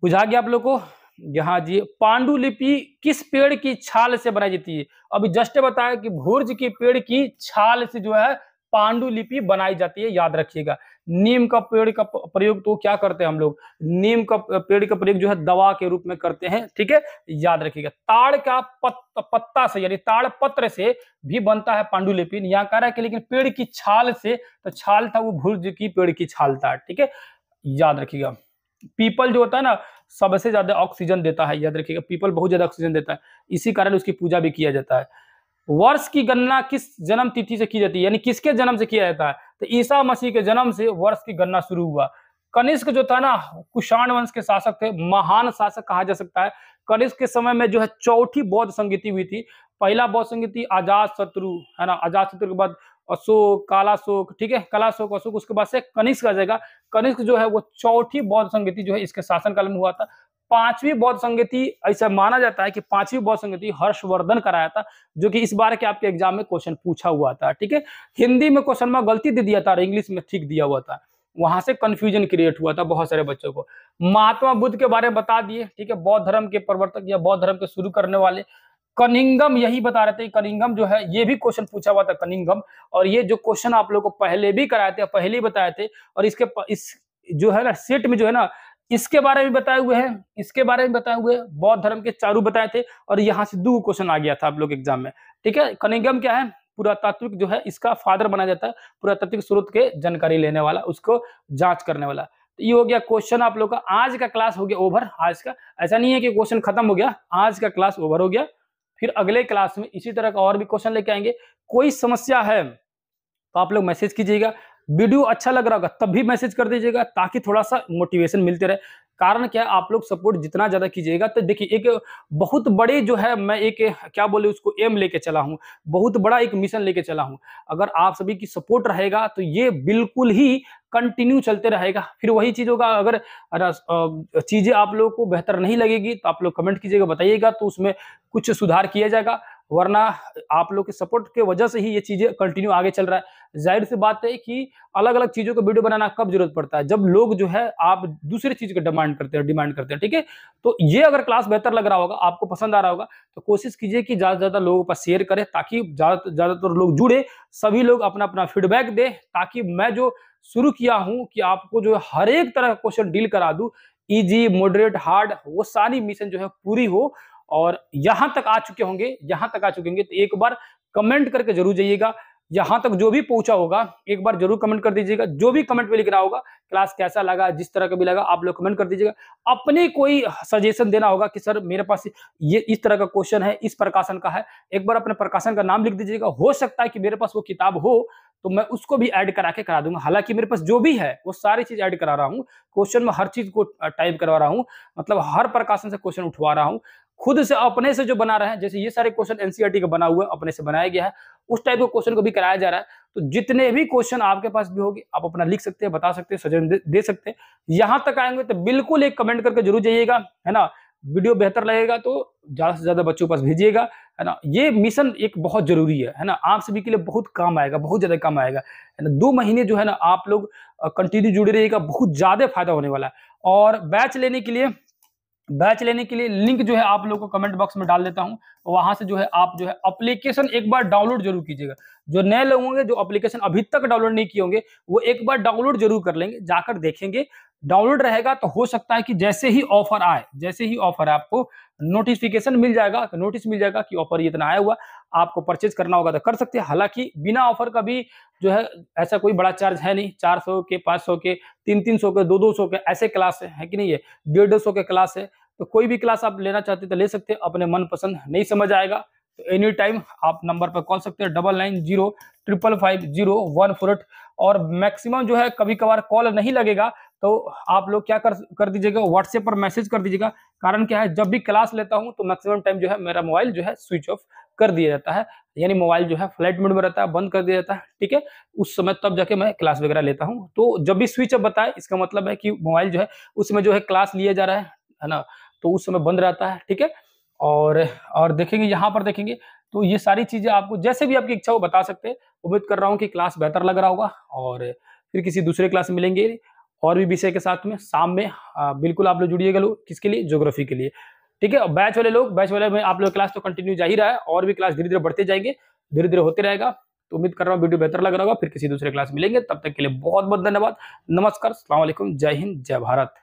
बुझा गया आप लोग को? यहाँ जी, पांडुलिपि किस पेड़ की छाल से बनाई जाती है? अभी जस्ट बताया कि भुर्ज की पेड़ की छाल से जो है पांडुलिपि बनाई जाती है, याद रखिएगा। नीम का पेड़ का प्रयोग तो क्या करते हैं हम लोग? नीम का पेड़ का प्रयोग जो है दवा के रूप में करते हैं, ठीक है, याद रखिएगा। ताड़ का पत्ता से, यानी ताड़ पत्र से भी बनता है पांडुलिपि। यहाँ कह रहा है कि लेकिन पेड़ की छाल से, तो छाल था वो भुर्ज की पेड़ की छाल था, ठीक है, याद रखिएगा। पीपल जो होता है ना सबसे ज्यादा ऑक्सीजन देता है, याद रखिएगा, पीपल बहुत ज्यादा ऑक्सीजन देता है, इसी कारण उसकी पूजा भी किया जाता है। वर्ष की गणना किस जन्म तिथि से की जाती है? यानी किसके जन्म से किया जाता है? तो ईसा मसीह के जन्म से वर्ष की गणना शुरू हुआ। कनिष्क जो था ना, कुषाण वंश के शासक थे, महान शासक कहा जा सकता है। कनिष्क के समय में जो है चौथी बौद्ध संगीति हुई थी। पहला बौद्ध संगीति अजात शत्रु, है ना, अजात शत्रु के बाद अशोक, कालाशोक, ठीक है, कलाशोक, अशोक, उसके बाद से कनिष्क आ जाएगा। कनिष्क जो है वो चौथी बौद्ध संगीति जो है इसके शासनकाल में हुआ था। 5वीं बौद्ध संगीति, ऐसा माना जाता है कि 5वीं बौद्ध संगीति हर्षवर्धन कराया था, जो कि इस बार के आपके एग्जाम में क्वेश्चन पूछा हुआ था, ठीक है। हिंदी में क्वेश्चन में गलती दे दिया था और इंग्लिश में ठीक दिया हुआ था, वहां से कंफ्यूजन क्रिएट हुआ था बहुत सारे बच्चों को। महात्मा बुद्ध के बारे में बता दिए, ठीक है, बौद्ध धर्म के प्रवर्तक या बौद्ध धर्म के शुरू करने वाले। कनिंगम यही बता रहे थे, कनिंगम जो है ये भी क्वेश्चन पूछा हुआ था, कनिंगम। और ये जो क्वेश्चन आप लोगों को पहले भी कराए थे, पहले ही बताए थे, और इस जो है ना सेट में जो है ना इसके बारे में बताए हुए हैं, इसके बारे में बताए हुए हैं, बौद्ध धर्म के चारों बताए थे, और यहाँ से 2 क्वेश्चन आ गया था आप लोग एग्जाम में, ठीक है। कनिंगम क्या है? पुरातात्विक जो है इसका फादर बना जाता है, पुरातात्विक स्रोत के जानकारी लेने वाला, उसको जांच करने वाला। तो ये हो गया क्वेश्चन आप लोग का। आज का क्लास हो गया ओवर, आज का ऐसा नहीं है कि क्वेश्चन खत्म हो गया, आज का क्लास ओवर हो गया। फिर अगले क्लास में इसी तरह का और भी क्वेश्चन लेके आएंगे। कोई समस्या है तो आप लोग मैसेज कीजिएगा, वीडियो अच्छा लग रहा होगा तब भी मैसेज कर दीजिएगा, ताकि थोड़ा-सा मोटिवेशन मिलते रहे। कारण क्या है, आप लोग सपोर्ट जितना ज़्यादा कीजिएगा तो देखिए एक बहुत बड़े जो है मैं एक क्या बोले उसको एम लेके चला हूँ, बहुत बड़ा एक मिशन लेके चला हूँ। अगर आप सभी की सपोर्ट रहेगा तो ये बिल्कुल ही कंटिन्यू चलते रहेगा। फिर वही चीज़ होगा, अगर चीज़ें आप लोगों को बेहतर नहीं लगेगी तो आप लोग कमेंट कीजिएगा, बताइएगा, तो उसमें कुछ सुधार किया जाएगा। वरना आप लोग के सपोर्ट के वजह से ही ये चीज़ें कंटिन्यू आगे चल रहा है। ज़ाहिर-सी बात है कि अलग-अलग चीज़ों का वीडियो बनाना कब ज़रूरत पड़ता है, जब लोग जो है आप दूसरी चीज़ का डिमांड करते हैं, ठीक है? तो ये अगर क्लास बेहतर लग रहा होगा, आपको पसंद आ रहा होगा, तो कोशिश कीजिए कि ज़्यादा से ज़्यादा लोगों के पास शेयर करें, ताकि ज़्यादातर लोग जुड़े, सभी लोग अपना-अपना फीडबैक दें, ताकि मैं जो शुरू किया हूँ कि आपको जो है हर एक तरह का क्वेश्चन डील करा दूँ, ईज़ी, मॉडरेट, हार्ड, वो सारी मिशन जो है पूरी हो। और यहाँ तक आ चुके होंगे, तो एक बार कमेंट करके ज़रूर जाइएगा। यहाँ तक जो भी पहुँचा होगा, एक बार ज़रूर कमेंट कर दीजिएगा। जो भी कमेंट में लिख रहा होगा, क्लास कैसा लगा, जिस तरह का भी लगा, आप लोग कमेंट कर दीजिएगा। अपने कोई सजेशन देना होगा कि सर मेरे पास ये इस तरह का क्वेश्चन है, इस प्रकाशन का है, एक बार अपने प्रकाशन का नाम लिख दीजिएगा। हो सकता है कि मेरे पास वो किताब हो, तो मैं उसको भी ऐड करा के करा दूँगा। हालाँकि मेरे पास जो भी है, वो सारी चीज़ ऐड करा रहा हूँ। क्वेश्चन में हर चीज़ को टाइप करवा रहा हूँ, मतलब हर प्रकाशन से क्वेश्चन उठवा रहा हूँ। खुद से अपने से जो बना रहे हैं, जैसे ये सारे क्वेश्चन एनसीईआरटी का बना हुआ है, अपने से बनाया गया है, उस टाइप के क्वेश्चन को भी कराया जा रहा है। तो जितने भी क्वेश्चन आपके पास भी होंगे, आप अपना लिख सकते हैं, बता सकते हैं, सजेशन दे सकते हैं। यहाँ तक आएँगे तो बिल्कुल एक कमेंट करके ज़रूर जाइएगा, है ना? वीडियो बेहतर लगेगा तो ज़्यादा से ज़्यादा बच्चों के पास भेजिएगा, है ना? ये मिशन एक बहुत ज़रूरी है ना? आप सभी के लिए बहुत काम आएगा, बहुत ज़्यादा काम आएगा, है ना? 2 महीने जो है ना आप लोग कंटिन्यू जुड़े रहिएगा, बहुत ज़्यादा फ़ायदा होने वाला है। और बैच लेने के लिए लिंक जो है आप लोगों को कमेंट बॉक्स में डाल देता हूँ। वहाँ से जो है आप जो है एप्लीकेशन एक बार डाउनलोड ज़रूर कीजिएगा। जो नए लोग होंगे, जो एप्लीकेशन अभी तक डाउनलोड नहीं किए होंगे, वो एक बार डाउनलोड ज़रूर कर लेंगे, जाकर देखेंगे। डाउनलोड रहेगा तो हो सकता है कि जैसे ही ऑफर आए, आपको नोटिफ़िकेशन मिल जाएगा, तो नोटिस मिल जाएगा कि ऑफर ये इतना आया हुआ, आपको परचेज़ करना होगा तो कर सकते हैं। हालाँकि बिना ऑफर का भी जो है ऐसा कोई बड़ा चार्ज है नहीं, 400 के, 500 के, 300-300 के, 200-200 के ऐसे क्लास है कि नहीं है? 150-150 के क्लास है। तो कोई भी क्लास आप लेना चाहते हैं तो ले सकते हैं, अपने मनपसंद। नहीं समझ आएगा तो एनी टाइम आप नंबर पर कॉल सकते हैं, 9905550148। और मैक्सिमम जो है कभी-कभार कॉल नहीं लगेगा तो आप लोग क्या कर दीजिएगा, व्हाट्सएप पर मैसेज कर दीजिएगा। कारण क्या है, जब भी क्लास लेता हूँ तो मैक्सिमम टाइम जो है मेरा मोबाइल जो है स्विच ऑफ कर दिया जाता है, यानी मोबाइल जो है फ्लाइट मोड में रहता है, बंद कर दिया जाता है, ठीक है? उस समय तब जाके मैं क्लास वगैरह लेता हूँ। तो जब भी स्विच ऑफ बताए, इसका मतलब है कि मोबाइल जो है उसमें जो है क्लास लिया जा रहा है ना? तो उस समय बंद रहता है, ठीक है? और देखेंगे, यहाँ पर देखेंगे तो ये सारी चीज़ें आपको जैसे भी आपकी इच्छा हो बता सकते हैं। उम्मीद कर रहा हूँ कि क्लास बेहतर लग रहा होगा, और फिर किसी दूसरे क्लास में मिलेंगे और भी विषय के साथ में शाम में। बिल्कुल आप लोग जुड़िएगा, लोग किसके लिए, ज्योग्राफी के लिए, ठीक है? और बैच वाले में आप लोग क्लास तो कंटिन्यू जा ही रहा है, और भी क्लास धीरे-धीरे बढ़ते जाएँगे, धीरे-धीरे होते रहेगा। तो उम्मीद कर रहा हूँ वीडियो बेहतर लग रहा होगा। फिर किसी दूसरे क्लास में मिलेंगे, तब तक के लिए बहुत-बहुत धन्यवाद। नमस्कार, अस्सलाम वालेकुम, जय हिंद, जय भारत।